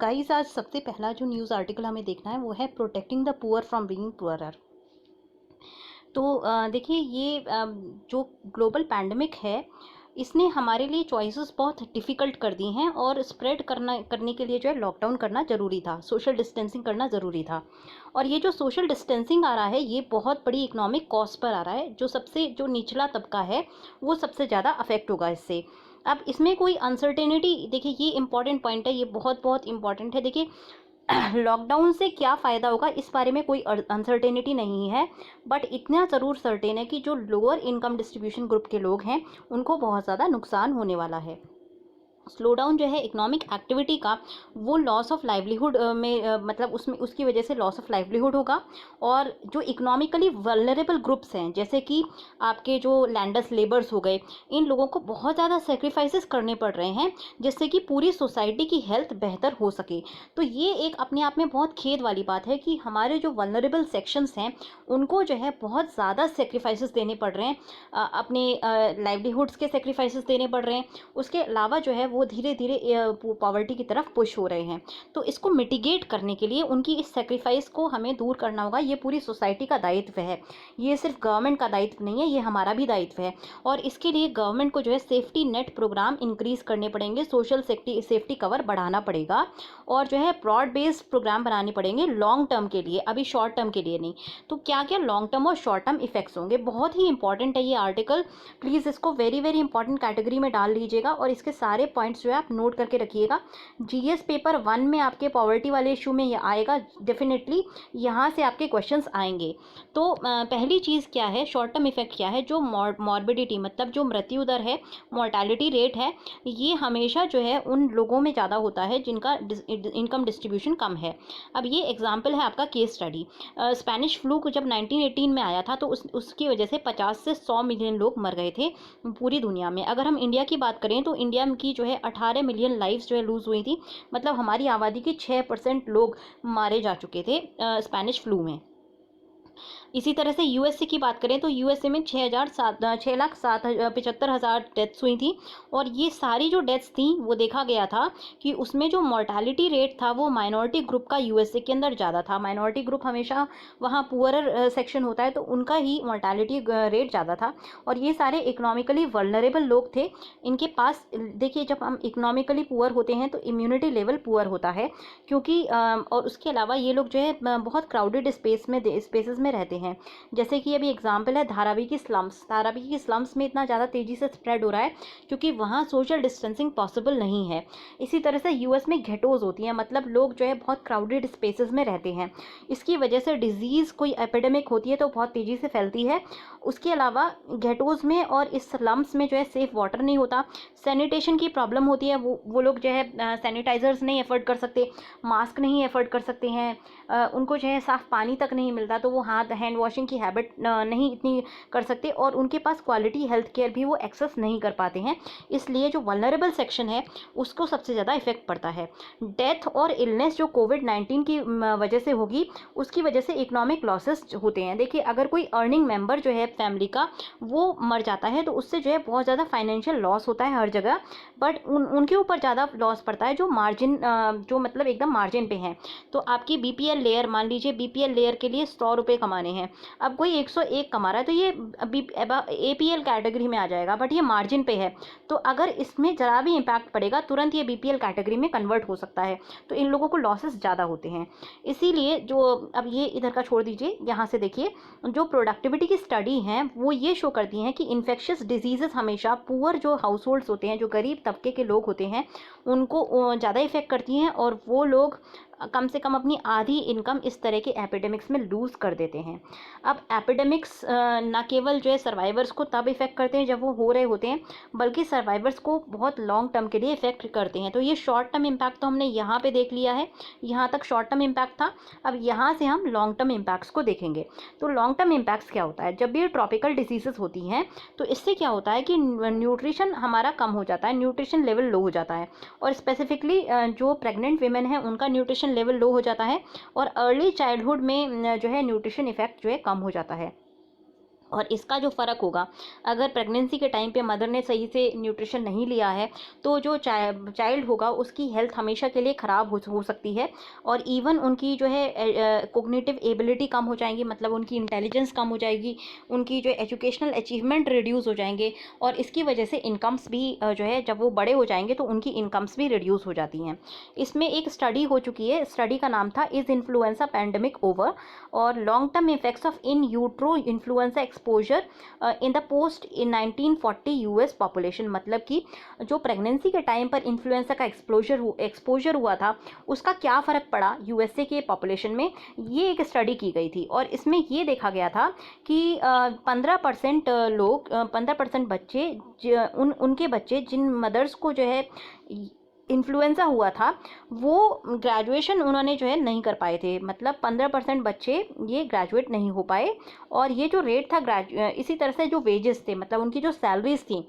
Guys आज सबसे पहला जो न्यूज़ आर्टिकल हमें देखना है वो है protecting the poor from being poorer. तो देखिए ये जो ग्लोबल पैंडमिक है इसने हमारे लिए चॉइसेस बहुत डिफ़िकल्ट कर दी हैं और स्प्रेड करने के लिए जो है लॉकडाउन करना ज़रूरी था, सोशल डिस्टेंसिंग करना ज़रूरी था। और ये जो सोशल डिस्टेंसिंग आ रहा है ये बहुत बड़ी इकोनॉमिक कॉस्ट पर आ रहा है। जो निचला तबका है वो सबसे ज़्यादा अफेक्ट होगा इससे। अब इसमें कोई अनसर्टेनिटी, देखिए ये इंपॉर्टेंट पॉइंट है, ये बहुत बहुत इंपॉर्टेंट है। देखिए लॉकडाउन से क्या फ़ायदा होगा इस बारे में कोई अनसर्टेनिटी नहीं है, बट इतना ज़रूर सर्टेन है कि जो लोअर इनकम डिस्ट्रीब्यूशन ग्रुप के लोग हैं उनको बहुत ज़्यादा नुकसान होने वाला है। स्लो डाउन जो है इकोनॉमिक एक्टिविटी का, वो लॉस ऑफ लाइवलीहुड मतलब उसमें उसकी वजह से लॉस ऑफ लाइवलीहुड होगा। और जो इकोनॉमिकली वल्नरेबल ग्रुप्स हैं जैसे कि आपके जो लैंडर्स लेबर्स हो गए, इन लोगों को बहुत ज़्यादा सेक्रीफाइसेस करने पड़ रहे हैं जिससे कि पूरी सोसाइटी की हेल्थ बेहतर हो सके। तो ये एक अपने आप में बहुत खेद वाली बात है कि हमारे जो वल्नरेबल सेक्शंस हैं उनको जो है बहुत ज़्यादा सेक्रीफाइसेस देने पड़ रहे हैं, अपने लाइवलीहुड्स के सेक्रीफाइसेस देने पड़ रहे हैं। उसके अलावा जो है वो धीरे धीरे पॉवर्टी की तरफ पुश हो रहे हैं। तो इसको मिटिगेट करने के लिए उनकी इस सेक्रीफाइस को हमें दूर करना होगा। ये पूरी सोसाइटी का दायित्व है, ये सिर्फ गवर्नमेंट का दायित्व नहीं है, ये हमारा भी दायित्व है। और इसके लिए गवर्नमेंट को जो है सेफ्टी नेट प्रोग्राम इंक्रीज करने पड़ेंगे, सोशल सेफ्टी कवर बढ़ाना पड़ेगा और जो है ब्रॉड बेस्ड प्रोग्राम बनाने पड़ेंगे लॉन्ग टर्म के लिए, अभी शॉर्ट टर्म के लिए नहीं। तो क्या क्या लॉन्ग टर्म और शॉर्ट टर्म इफेक्ट्स होंगे, बहुत ही इंपॉर्टेंट है ये आर्टिकल। प्लीज़ इसको वेरी वेरी इंपॉर्टेंट कैटेगरी में डाल लीजिएगा और इसके सारे पॉइंट्स जो है आप नोट करके रखिएगा। जीएस पेपर 1 में आपके पॉवर्टी वाले इशू में ये आएगा डेफिनेटली, यहाँ से आपके क्वेश्चंस आएंगे। तो पहली चीज़ क्या है, शॉर्ट टर्म इफेक्ट क्या है, जो मॉर्बिडिटी मतलब जो मृत्यु दर है, मोर्टालिटी रेट है, ये हमेशा जो है उन लोगों में ज़्यादा होता है जिनका इनकम डिस्ट्रीब्यूशन कम है। अब ये एग्जाम्पल है आपका केस स्टडी। स्पेनिश फ्लू को जब 1918 में आया था तो उसकी वजह से 50 से 100 मिलियन लोग मर गए थे पूरी दुनिया में। अगर हम इंडिया की बात करें तो इंडिया की जो है 18 मिलियन लाइव्स जो है लूज़ हुई थी, मतलब हमारी आबादी के 6% लोग मारे जा चुके थे स्पेनिश फ्लू में। इसी तरह से यूएसए की बात करें तो यूएसए में 6,75,000 डेथ्स हुई थी। और ये सारी जो डेथ्स थी वो देखा गया था कि उसमें जो मोर्टालिटी रेट था वो माइनॉरिटी ग्रुप का यूएसए के अंदर ज़्यादा था। माइनॉरिटी ग्रुप हमेशा वहाँ पुअरर सेक्शन होता है तो उनका ही मोर्टालिटी रेट ज़्यादा था। और ये सारे इकोनॉमिकली वल्नरेबल लोग थे। इनके पास देखिए, जब हम इकोनॉमिकली पुअर होते हैं तो इम्यूनिटी लेवल पुअर होता है, क्योंकि और उसके अलावा ये लोग जो है बहुत क्राउडेड स्पेसेस में रहते हैं। जैसे कि अभी एग्जांपल है धारावी की स्लम्स। धारावी की स्लम्स में इतना ज़्यादा तेज़ी से स्प्रेड हो रहा है क्योंकि वहाँ सोशल डिस्टेंसिंग पॉसिबल नहीं है। इसी तरह से यूएस में घेटोज़ होती हैं, मतलब लोग जो है बहुत क्राउडेड स्पेसेस में रहते हैं। इसकी वजह से डिजीज़ कोई एपिडेमिक होती है तो बहुत तेज़ी से फैलती है। उसके अलावा घेटोज़ में और इस स्लम्स में जो है सेफ़ वाटर नहीं होता, सैनिटेशन की प्रॉब्लम होती है। वो लोग जो है सैनिटाइज़र्स नहीं एफर्ड कर सकते, मास्क नहीं एफर्ड कर सकते हैं, उनको जो है साफ़ पानी तक नहीं मिलता तो वो हैंड वॉशिंग की हैबिट नहीं इतनी कर सकते और उनके पास क्वालिटी हेल्थ केयर भी वो एक्सेस नहीं कर पाते हैं। इसलिए जो वल्नरेबल सेक्शन है उसको सबसे ज़्यादा इफेक्ट पड़ता है। डेथ और इलनेस जो कोविड-19 की वजह से होगी, उसकी वजह से इकोनॉमिक लॉसेस होते हैं। देखिए, अगर कोई अर्निंग मेंबर जो है फैमिली का वो मर जाता है तो उससे जो है बहुत ज़्यादा फाइनेंशियल लॉस होता है हर जगह, बट उनके ऊपर ज़्यादा लॉस पड़ता है जो मार्जिन जो मतलब एकदम मार्जिन पे हैं। तो आपकी बीपीएल लेयर, मान लीजिए बीपीएल लेयर के लिए 100 रुपये कमाने हैं, अब कोई 101 कमा रहा है तो ये एपीएल कैटेगरी में आ जाएगा, बट ये मार्जिन पे है। तो अगर इसमें ज़रा भी इम्पैक्ट पड़ेगा तुरंत ये बीपीएल कैटेगरी में कन्वर्ट हो सकता है। तो इन लोगों को लॉसेस ज़्यादा होते हैं। इसीलिए जो अब ये इधर का छोड़ दीजिए, यहाँ से देखिए, जो प्रोडक्टिविटी की स्टडी हैं वो ये शो करती हैं कि इन्फेक्शियस डिजीज़ेस हमेशा पुअर जो हाउस होल्ड्स होते हैं, जो गरीब तबके के लोग होते हैं, उनको ज़्यादा इफेक्ट करती हैं और वो लोग कम से कम अपनी आधी इनकम इस तरह के एपिडेमिक्स में लूज़ कर देते हैं। अब एपिडेमिक्स ना केवल जो है सर्वाइवर्स को तब इफ़ेक्ट करते हैं जब वो हो रहे होते हैं, बल्कि सर्वाइवर्स को बहुत लॉन्ग टर्म के लिए इफ़ेक्ट करते हैं। तो ये शॉर्ट टर्म इम्पैक्ट तो हमने यहाँ पे देख लिया है, यहाँ तक शॉर्ट टर्म इम्पैक्ट था। अब यहाँ से हम लॉन्ग टर्म इम्पैक्ट्स को देखेंगे। तो लॉन्ग टर्म इम्पैक्ट्स क्या होता है, जब भी ट्रॉपिकल डिजीज़ेस होती हैं तो इससे क्या होता है कि न्यूट्रिशन हमारा कम हो जाता है, न्यूट्रिशन लेवल लो हो जाता है। और स्पेसिफिकली जो प्रेग्नेंट वीमेन है उनका न्यूट्रिशन लेवल लो हो जाता है और अर्ली चाइल्डहुड में जो है न्यूट्रिशन इफेक्ट जो है कम हो जाता है। और इसका जो फ़र्क होगा, अगर प्रेगनेंसी के टाइम पे मदर ने सही से न्यूट्रिशन नहीं लिया है तो जो चाइल्ड होगा उसकी हेल्थ हमेशा के लिए ख़राब हो सकती है। और इवन उनकी जो है कोग्निटिव एबिलिटी कम हो जाएंगी, मतलब उनकी इंटेलिजेंस कम हो जाएगी, उनकी जो एजुकेशनल अचीवमेंट रिड्यूस हो जाएंगे। और इसकी वजह से इनकम्स भी जो है जब वो बड़े हो जाएंगे तो उनकी इनकम्स भी रिड्यूस हो जाती हैं। इसमें एक स्टडी हो चुकी है, स्टडी का नाम था इज़ इन्फ्लुएंजा पैंडमिक ओवर, और long term effects of in utero influenza exposure in the post in 1940 US population. मतलब कि जो प्रेगनेंसी के टाइम पर इन्फ्लुएंजा का एक्सपोजर हुआ था उसका क्या फ़र्क पड़ा यूएसए के पॉपुलेशन में, ये एक स्टडी की गई थी। और इसमें ये देखा गया था कि 15% लोग 15% बच्चे उनके बच्चे जिन मदर्स को जो है इन्फ्लुएंजा हुआ था वो ग्रेजुएशन उन्होंने जो है नहीं कर पाए थे। मतलब 15% बच्चे ये ग्रेजुएट नहीं हो पाए। और ये जो रेट था इसी तरह से जो वेजेस थे, मतलब उनकी जो सैलरीज थी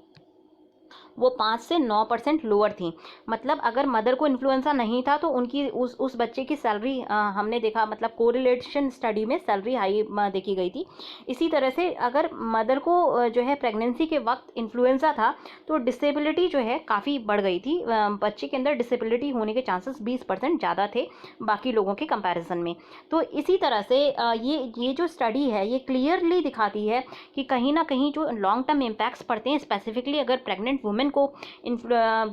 वो 5 से 9% लोअर थी। मतलब अगर मदर को इन्फ्लुएंजा नहीं था तो उनकी उस बच्चे की सैलरी हमने देखा, मतलब कोरिलेशन स्टडी में सैलरी हाई देखी गई थी। इसी तरह से अगर मदर को जो है प्रेगनेंसी के वक्त इन्फ्लुएंजा था तो डिसेबिलिटी जो है काफ़ी बढ़ गई थी। बच्चे के अंदर डिसेबिलिटी होने के चांसेस 20% ज़्यादा थे बाकी लोगों के कंपैरिजन में। तो इसी तरह से ये जो स्टडी है ये क्लियरली दिखाती है कि कहीं ना कहीं जो लॉन्ग टर्म इम्पैक्ट्स पड़ते हैं, स्पेसिफिकली अगर प्रेग्नेंट वुमेन को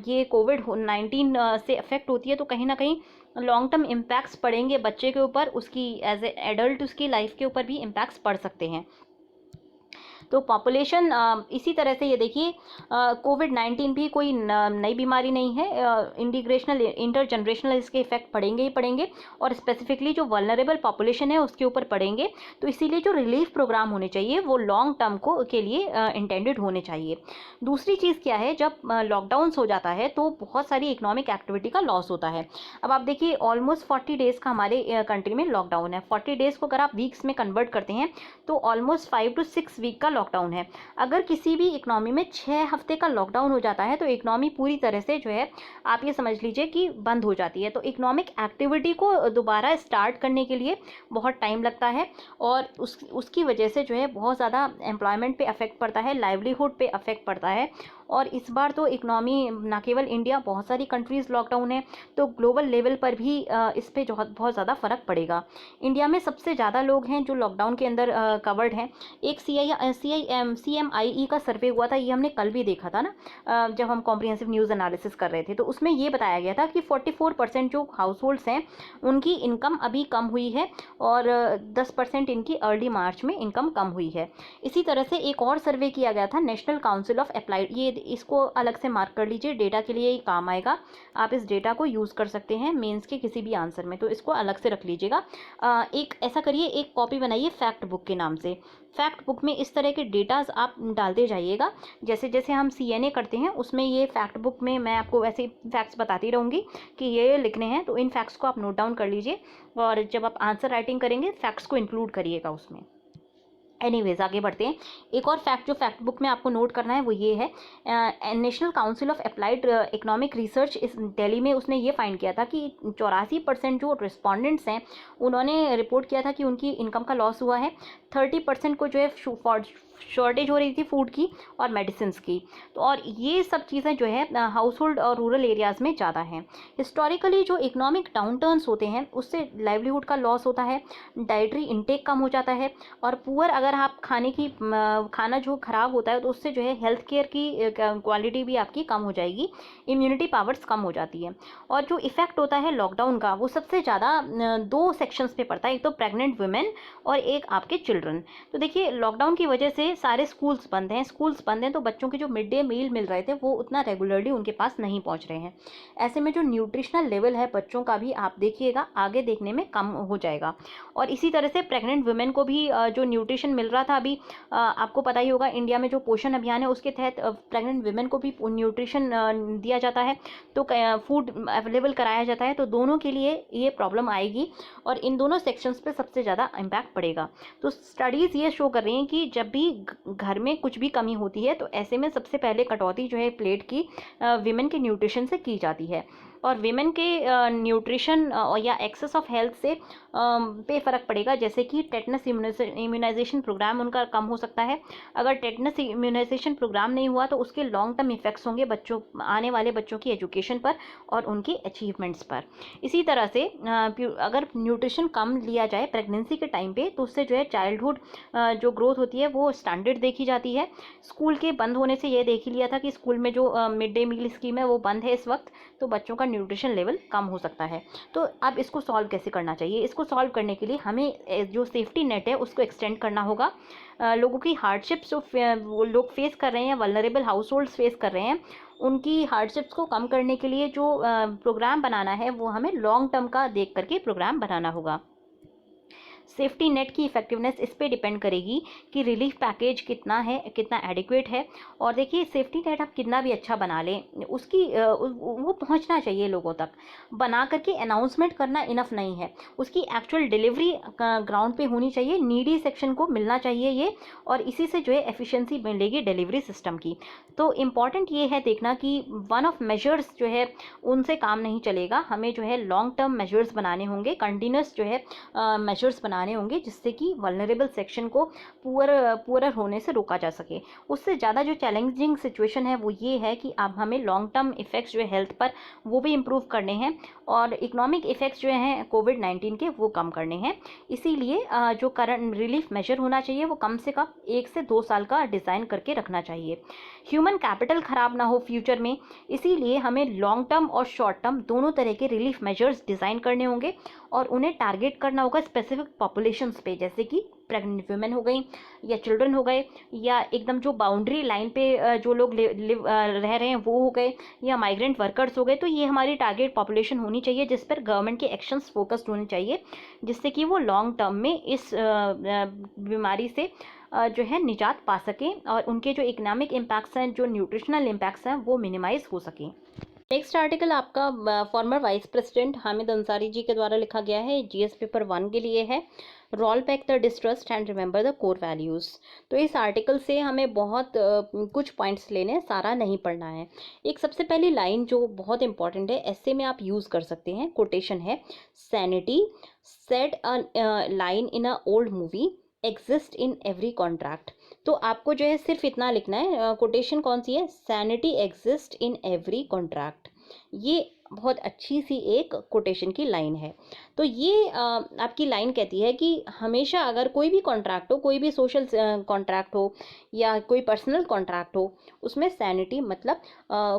ये कोविड-19 से अफेक्ट होती है तो कहीं ना कहीं लॉन्ग टर्म इम्पैक्ट्स पड़ेंगे बच्चे के ऊपर, उसकी एज ए एडल्ट उसकी लाइफ के ऊपर भी इम्पैक्ट्स पड़ सकते हैं। तो पॉपुलेशन इसी तरह से ये देखिए कोविड-19 भी कोई नई बीमारी नहीं है, इंटीग्रेशनल इंटरजनरेशनल इसके इफेक्ट पड़ेंगे ही पड़ेंगे और स्पेसिफिकली जो वल्नरेबल पॉपुलेशन है उसके ऊपर पड़ेंगे। तो इसीलिए जो रिलीफ प्रोग्राम होने चाहिए वो लॉन्ग टर्म के लिए इंटेंडेड होने चाहिए। दूसरी चीज़ क्या है, जब लॉकडाउन्स हो जाता है तो बहुत सारी इकोनॉमिक एक्टिविटी का लॉस होता है। अब आप देखिए ऑलमोस्ट 40 डेज़ का हमारे कंट्री में लॉकडाउन है। 40 डेज़ को अगर आप वीक्स में कन्वर्ट करते हैं तो ऑलमोस्ट 5 to 6 वीक का लॉकडाउन है। अगर किसी भी इकोनॉमी में 6 हफ्ते का लॉकडाउन हो जाता है तो इकोनॉमी पूरी तरह से जो है आप ये समझ लीजिए कि बंद हो जाती है। तो इकोनॉमिक एक्टिविटी को दोबारा स्टार्ट करने के लिए बहुत टाइम लगता है और उसकी वजह से जो है बहुत ज़्यादा एम्प्लॉयमेंट पे अफेक्ट पड़ता है, लाइवलीहुड पे अफेक्ट पड़ता है। और इस बार तो इकोनॉमी ना केवल इंडिया, बहुत सारी कंट्रीज़ लॉकडाउन है तो ग्लोबल लेवल पर भी इस पर बहुत ज़्यादा फ़र्क पड़ेगा। इंडिया में सबसे ज़्यादा लोग हैं जो लॉकडाउन के अंदर कवर्ड हैं। एक CMIE का सर्वे हुआ था, ये हमने कल भी देखा था ना जब हम कॉम्प्रिहेंसिव न्यूज़ एनालिसिस कर रहे थे, तो उसमें ये बताया गया था कि 44% जो हाउस होल्ड्स हैं उनकी इनकम अभी कम हुई है और 10% इनकी अर्ली मार्च में इनकम कम हुई है। इसी तरह से एक और सर्वे किया गया था नेशनल काउंसिल ऑफ अप्लाइड, ये इसको अलग से मार्क कर लीजिए, डेटा के लिए ही काम आएगा। आप इस डेटा को यूज़ कर सकते हैं मेंस के किसी भी आंसर में, तो इसको अलग से रख लीजिएगा। एक ऐसा करिए, एक कॉपी बनाइए फैक्ट बुक के नाम से। फैक्ट बुक में इस तरह के डेटाज आप डालते जाइएगा, जैसे जैसे हम CNA करते हैं उसमें ये फैक्ट बुक में मैं आपको वैसे फैक्ट्स बताती रहूँगी कि ये लिखने हैं, तो इन फैक्ट्स को आप नोट डाउन कर लीजिए और जब आप आंसर राइटिंग करेंगे फैक्ट्स को इंक्लूड करिएगा उसमें। एनीवेज आगे बढ़ते हैं। एक और फैक्ट जो फैक्ट बुक में आपको नोट करना है वो ये है, national council of applied economic research इस दिल्ली में उसने ये फाइंड किया था कि 84% जो रिस्पॉन्डेंट्स हैं उन्होंने रिपोर्ट किया था कि उनकी इनकम का लॉस हुआ है। 30% को जो है शॉर्टेज हो रही थी फूड की और मेडिसिन की। तो और ये सब चीज़ें जो है हाउस होल्ड और रूरल एरियाज़ में ज़्यादा हैं। हिस्टोरिकली जो इकोनॉमिक डाउनटर्न्स होते हैं उससे लाइवलीहुड का लॉस होता है, डाइटरी इंटेक कम हो जाता है और पुअर अगर आप खाना जो ख़राब होता है तो उससे जो है हेल्थ केयर की क्वालिटी भी आपकी कम हो जाएगी, इम्यूनिटी पावर्स कम हो जाती है। और जो इफ़ेक्ट होता है लॉकडाउन का वो सबसे ज़्यादा 2 सेक्शंस पे पड़ता है, एक तो प्रेग्नेंट वुमेन और एक आपके चिल्ड्रन। तो देखिए लॉकडाउन की वजह से सारे स्कूल्स बंद हैं तो बच्चों के जो मिड डे मील मिल रहे थे वो उतना रेगुलरली उनके पास नहीं पहुंच रहे हैं। ऐसे में जो न्यूट्रिशनल लेवल है बच्चों का भी आप देखिएगा आगे देखने में कम हो जाएगा। और इसी तरह से प्रेग्नेंट वुमेन को भी जो न्यूट्रिशन मिल रहा था अभी आपको पता ही होगा इंडिया में जो पोषण अभियान है उसके तहत प्रेग्नेंट वुमेन को भी न्यूट्रिशन दिया जाता है, तो फूड अवेलेबल कराया जाता है, तो दोनों के लिए ये प्रॉब्लम आएगी और इन दोनों सेक्शंस पे सबसे ज़्यादा इम्पैक्ट पड़ेगा। तो स्टडीज़ ये शो कर रही हैं कि जब भी घर में कुछ भी कमी होती है तो ऐसे में सबसे पहले कटौती जो है प्लेट की विमेन के न्यूट्रिशन से की जाती है। और विमेन के न्यूट्रिशन या एक्सेस ऑफ हेल्थ से पे फ़र्क पड़ेगा, जैसे कि टेटनस इम्यूनाइजेशन प्रोग्राम उनका कम हो सकता है। अगर टेटनस इम्यूनाइजेशन प्रोग्राम नहीं हुआ तो उसके लॉन्ग टर्म इफेक्ट्स होंगे बच्चों, आने वाले बच्चों की एजुकेशन पर और उनकी अचीवमेंट्स पर। इसी तरह से अगर न्यूट्रिशन कम लिया जाए प्रेगनेंसी के टाइम पे तो उससे जो है चाइल्डहुड जो ग्रोथ होती है वो स्टैंडर्ड देखी जाती है। स्कूल के बंद होने से ये देख ही लिया था कि स्कूल में जो मिड डे मील स्कीम है वो बंद है इस वक्त, तो बच्चों का न्यूट्रिशन लेवल कम हो सकता है। तो अब इसको सॉल्व कैसे करना चाहिए? इसको सॉल्व करने के लिए हमें जो सेफ्टी नेट है उसको एक्सटेंड करना होगा। लोगों की हार्डशिप्स जो वो लोग फेस कर रहे हैं, वल्नरेबल हाउस होल्ड्स फेस कर रहे हैं, उनकी हार्डशिप्स को कम करने के लिए जो प्रोग्राम बनाना है वो हमें लॉन्ग टर्म का देख करके प्रोग्राम बनाना होगा। सेफ्टी नेट की इफेक्टिवनेस इस पे डिपेंड करेगी कि रिलीफ पैकेज कितना है, कितना एडिक्वेट है। और देखिए सेफ्टी नेट आप कितना भी अच्छा बना लें, उसकी वो पहुंचना चाहिए लोगों तक। बना करके अनाउंसमेंट करना इनफ नहीं है, उसकी एक्चुअल डिलीवरी ग्राउंड पे होनी चाहिए, नीडी सेक्शन को मिलना चाहिए ये, और इसी से जो है एफिशिएंसी मिलेगी डिलीवरी सिस्टम की। तो इम्पॉर्टेंट ये है देखना कि वन ऑफ मेजर्स जो है उनसे काम नहीं चलेगा, हमें जो है लॉन्ग टर्म मेजर्स बनाने होंगे, कंटिन्यूस जो है मेजर्स बनाने होंगे, जिससे कि वल्नरेबल सेक्शन को पुअर होने से रोका जा सके। उससे ज़्यादा जो चैलेंजिंग सिचुएशन है वो ये है कि अब हमें लॉन्ग टर्म इफेक्ट्स जो है हेल्थ पर वो भी इम्प्रूव करने हैं, और इकोनॉमिक इफेक्ट्स जो हैं कोविड-19 के वो कम करने हैं। इसीलिए जो करंट रिलीफ मेजर होना चाहिए वो कम से कम 1 से 2 साल का डिज़ाइन करके रखना चाहिए। ह्यूमन कैपिटल ख़राब ना हो फ्यूचर में, इसीलिए हमें लॉन्ग टर्म और शॉर्ट टर्म दोनों तरह के रिलीफ मेजर्स डिज़ाइन करने होंगे, और उन्हें टारगेट करना होगा स्पेसिफिक पॉपुलेशंस पे, जैसे कि प्रेग्नेंट वुमेन हो गई, या चिल्ड्रन हो गए, या एकदम जो बाउंड्री लाइन पे जो लोग रह रहे हैं वो हो गए, या माइग्रेंट वर्कर्स हो गए। तो ये हमारी टारगेट पॉपुलेशन होनी चाहिए जिस पर गवर्नमेंट के एक्शंस फोकस्ड होने चाहिए, जिससे कि वो लॉन्ग टर्म में इस बीमारी से जो है निजात पा सकें, और उनके जो इकोनॉमिक इम्पैक्ट्स हैं, जो न्यूट्रिशनल इम्पैक्ट्स हैं, वो मिनिमाइज हो सकें। नेक्स्ट आर्टिकल आपका former vice president Hamid Ansari ji के द्वारा लिखा गया है, जीएस पेपर 1 के लिए है। Roll back the distrust and remember the core values. तो इस आर्टिकल से हमें बहुत कुछ पॉइंट्स लेने हैं, सारा नहीं पढ़ना है। एक सबसे पहली लाइन जो बहुत इंपॉर्टेंट है, ऐसे में आप यूज़ कर सकते हैं, कोटेशन है, sanity said a line in a old movie exist in every contract. तो आपको जो है सिर्फ इतना लिखना है, कोटेशन कौन सी है, sanity exist in every contract. ये बहुत अच्छी सी एक कोटेशन की लाइन है। तो ये आपकी लाइन कहती है कि हमेशा अगर कोई भी कॉन्ट्रैक्ट हो, कोई भी सोशल कॉन्ट्रैक्ट हो या कोई पर्सनल कॉन्ट्रैक्ट हो, उसमें सैनिटी मतलब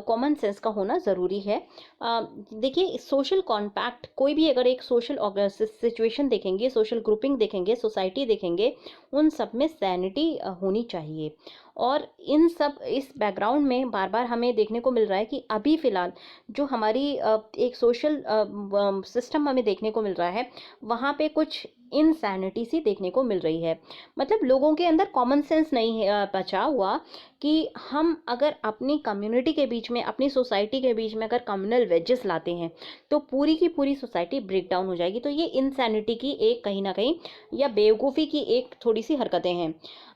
कॉमन सेंस का होना ज़रूरी है। देखिए सोशल कॉन्पैक्ट, कोई भी अगर एक सोशल सिचुएशन देखेंगे, सोशल ग्रुपिंग देखेंगे, सोसाइटी देखेंगे, उन सब में सैनिटी होनी चाहिए। और इन सब इस बैकग्राउंड में बार बार हमें देखने को मिल रहा है कि अभी फ़िलहाल जो हमारी एक सोशल सिस्टम हमें देखने को मिल रहा है, वहाँ पे कुछ इनसैनिटी सी देखने को मिल रही है। मतलब लोगों के अंदर कॉमन सेंस नहीं है बचा हुआ कि हम अगर अपनी कम्युनिटी के बीच में, अपनी सोसाइटी के बीच में अगर कम्युनल वेजेस लाते हैं तो पूरी की पूरी सोसाइटी ब्रेक डाउन हो जाएगी। तो ये इनसैनिटी की एक कहीं ना कहीं या बेवकूफ़ी की एक थोड़ी सी हरकतें हैं।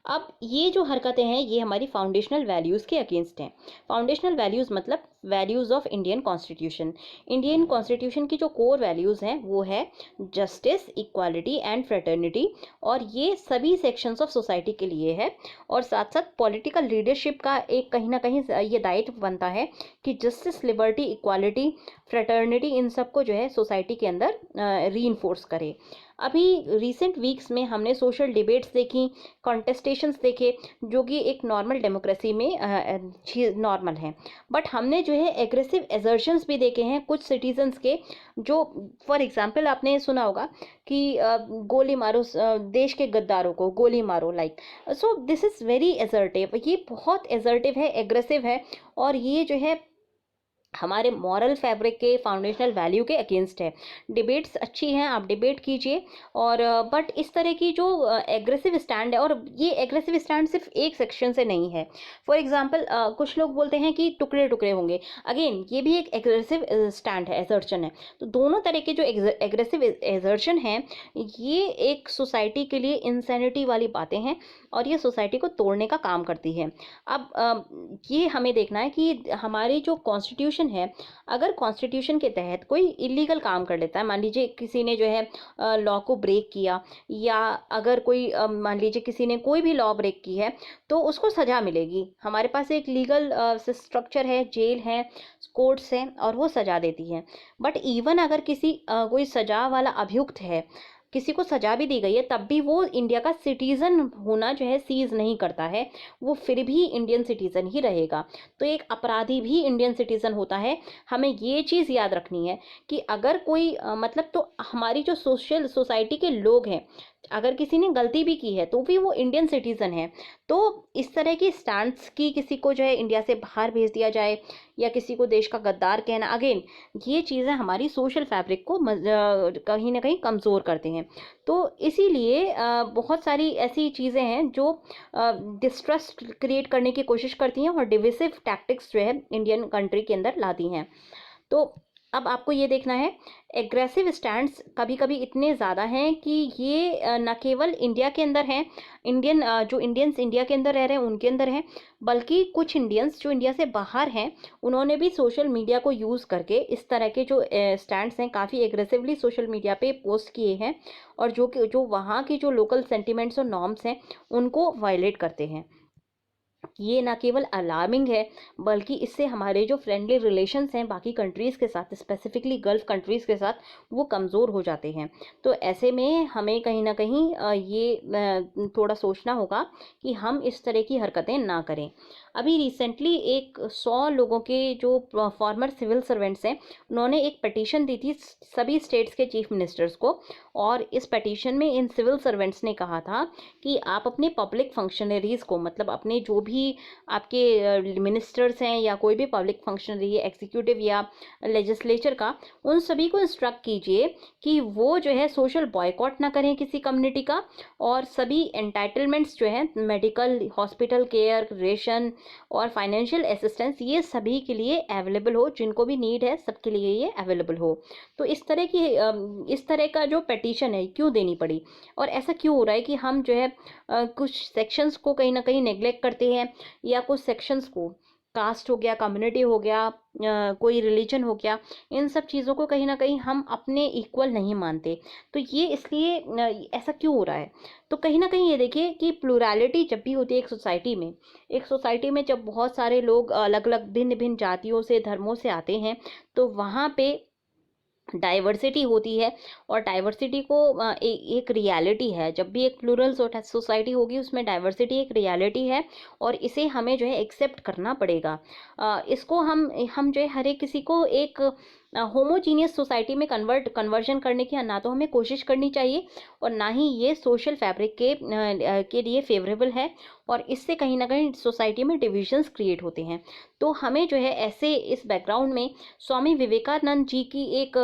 अब ये जो हरकतें हैं ये हमारी फाउंडेशनल वैल्यूज़ के अगेंस्ट हैं। फाउंडेशनल वैल्यूज़ मतलब values of Indian constitution. Indian constitution की जो कोर वैल्यूज़ हैं वो है जस्टिस, इक्वालिटी एंड फ्रेटर्निटी, और ये सभी सेक्शंस ऑफ सोसाइटी के लिए है। और साथ साथ पॉलिटिकल लीडरशिप का एक कहीं ना कहीं ये दायित्व बनता है कि जस्टिस, लिबर्टी, इक्वालिटी, फ्रेटर्निटी, इन सब को जो है सोसाइटी के अंदर रीइंफोर्स करे। अभी रिसेंट वीक्स में हमने सोशल डिबेट्स देखी, कॉन्टेस्टेशंस देखे, जो कि एक नॉर्मल डेमोक्रेसी में नॉर्मल हैं। बट हमने जो है एग्रेसिव एजर्शंस भी देखे हैं कुछ सिटीजन्स के, जो फॉर एग्जांपल आपने सुना होगा कि गोली मारो, देश के गद्दारों को गोली मारो, like so this is very assertive. ये बहुत एजर्टिव है, एग्रेसिव है, और ये जो है हमारे मॉरल फैब्रिक के, फाउंडेशनल वैल्यू के अगेंस्ट है। डिबेट्स अच्छी हैं, आप डिबेट कीजिए, और बट इस तरह की जो एग्रेसिव स्टैंड है, और ये एग्रेसिव स्टैंड सिर्फ एक सेक्शन से नहीं है। फॉर एग्जांपल कुछ लोग बोलते हैं कि टुकड़े टुकड़े होंगे, अगेन ये भी एक एग्रेसिव स्टैंड है, एजर्शन है। तो दोनों तरह के जो एग्रेसिव एजर्शन हैं ये एक सोसाइटी के लिए इंसैनिटी वाली बातें हैं, और ये सोसाइटी को तोड़ने का काम करती है। अब ये हमें देखना है कि हमारी जो कॉन्स्टिट्यूशन कॉन्स्टिट्यूशन है, अगर कॉन्स्टिट्यूशन के तहत कोई इलीगल काम कर लेता है, मान लीजिए किसी ने जो है लॉ को ब्रेक किया, या अगर कोई मान लीजिए किसी ने कोई भी लॉ ब्रेक की है, तो उसको सज़ा मिलेगी। हमारे पास एक लीगल स्ट्रक्चर है, जेल है, कोर्ट्स हैं, और वो सज़ा देती है। बट इवन अगर किसी कोई सज़ा वाला अभियुक्त है, किसी को सजा भी दी गई है, तब भी वो इंडिया का सिटीज़न होना जो है सीज नहीं करता है, वो फिर भी इंडियन सिटीज़न ही रहेगा। तो एक अपराधी भी इंडियन सिटीज़न होता है। हमें ये चीज़ याद रखनी है कि अगर कोई मतलब, तो हमारी जो सोसाइटी के लोग हैं, अगर किसी ने गलती भी की है तो भी वो इंडियन सिटीज़न है। तो इस तरह की स्टैंड्स की किसी को जो है इंडिया से बाहर भेज दिया जाए, या किसी को देश का गद्दार कहना, अगेन ये चीज़ें हमारी सोशल फैब्रिक को कहीं ना कहीं कमज़ोर करते हैं। तो इसीलिए बहुत सारी ऐसी चीज़ें हैं जो डिस्ट्रस्ट क्रिएट करने की कोशिश करती हैं, और डिविसिव टैक्टिक्स जो है इंडियन कंट्री के अंदर लाती हैं। तो अब आपको ये देखना है, एग्रेसिव स्टैंड्स कभी कभी इतने ज़्यादा हैं कि ये न केवल इंडिया के अंदर हैं, जो इंडियंस इंडिया के अंदर रह रहे हैं उनके अंदर हैं, बल्कि कुछ इंडियंस जो इंडिया से बाहर हैं, उन्होंने भी सोशल मीडिया को यूज़ करके इस तरह के जो स्टैंड्स हैं काफ़ी एग्रेसिवली सोशल मीडिया पे पोस्ट किए हैं, और जो वहाँ की जो लोकल सेंटिमेंट्स और नॉर्म्स हैं उनको वायलेट करते हैं। ये ना केवल अलार्मिंग है, बल्कि इससे हमारे जो फ्रेंडली रिलेशंस हैं बाकी कंट्रीज़ के साथ, स्पेसिफिकली गल्फ़ कंट्रीज़ के साथ, वो कमज़ोर हो जाते हैं। तो ऐसे में हमें कहीं ना कहीं ये थोड़ा सोचना होगा कि हम इस तरह की हरकतें ना करें। अभी रिसेंटली एक 100 लोगों के जो फॉर्मर सिविल सर्वेंट्स हैं, उन्होंने एक पटिशन दी थी सभी स्टेट्स के चीफ मिनिस्टर्स को, और इस पटिशन में इन सिविल सर्वेंट्स ने कहा था कि आप अपने पब्लिक फंक्शनरीज़ को, मतलब अपने जो भी आपके मिनिस्टर्स हैं या कोई भी पब्लिक फंक्शनरी है, एग्जीक्यूटिव या लेजिस्लेचर का, उन सभी को इंस्ट्रक्ट कीजिए कि वो जो है सोशल बॉयकॉट ना करें किसी कम्युनिटी का, और सभी एंटाइटलमेंट्स जो है मेडिकल, हॉस्पिटल केयर, रेशन और फाइनेंशियल असिस्टेंस, ये सभी के लिए अवेलेबल हो, जिनको भी नीड है सबके लिए ये अवेलेबल हो। तो इस तरह का जो पेटिशन है क्यों देनी पड़ी, और ऐसा क्यों हो रहा है कि हम जो है कुछ सेक्शंस को कहीं ना कहीं नेग्लेक्ट करते हैं, या कुछ सेक्शंस को, कास्ट हो गया, कम्युनिटी हो गया, कोई रिलीजन हो गया, इन सब चीज़ों को कहीं ना कहीं हम अपने इक्वल नहीं मानते। तो ये इसलिए ऐसा क्यों हो रहा है? तो कहीं ना कहीं ये देखिए कि प्लूरैलिटी जब भी होती है एक सोसाइटी में जब बहुत सारे लोग अलग अलग भिन्न भिन्न जातियों से, धर्मों से आते हैं, तो वहाँ पे डाइवर्सिटी होती है, और डाइवर्सिटी को एक रियलिटी है। जब भी एक प्लूरल सोसाइटी होगी, उसमें डाइवर्सिटी एक रियलिटी है, और इसे हमें जो है एक्सेप्ट करना पड़ेगा। इसको हम जो है हर एक किसी को एक होमोजीनियस सोसाइटी में कन्वर्जन करने की ना तो हमें कोशिश करनी चाहिए, और ना ही ये सोशल फैब्रिक के लिए फेवरेबल है, और इससे कहीं ना कहीं सोसाइटी में डिविजन्स क्रिएट होते हैं। तो हमें जो है ऐसे इस बैकग्राउंड में स्वामी विवेकानंद जी की एक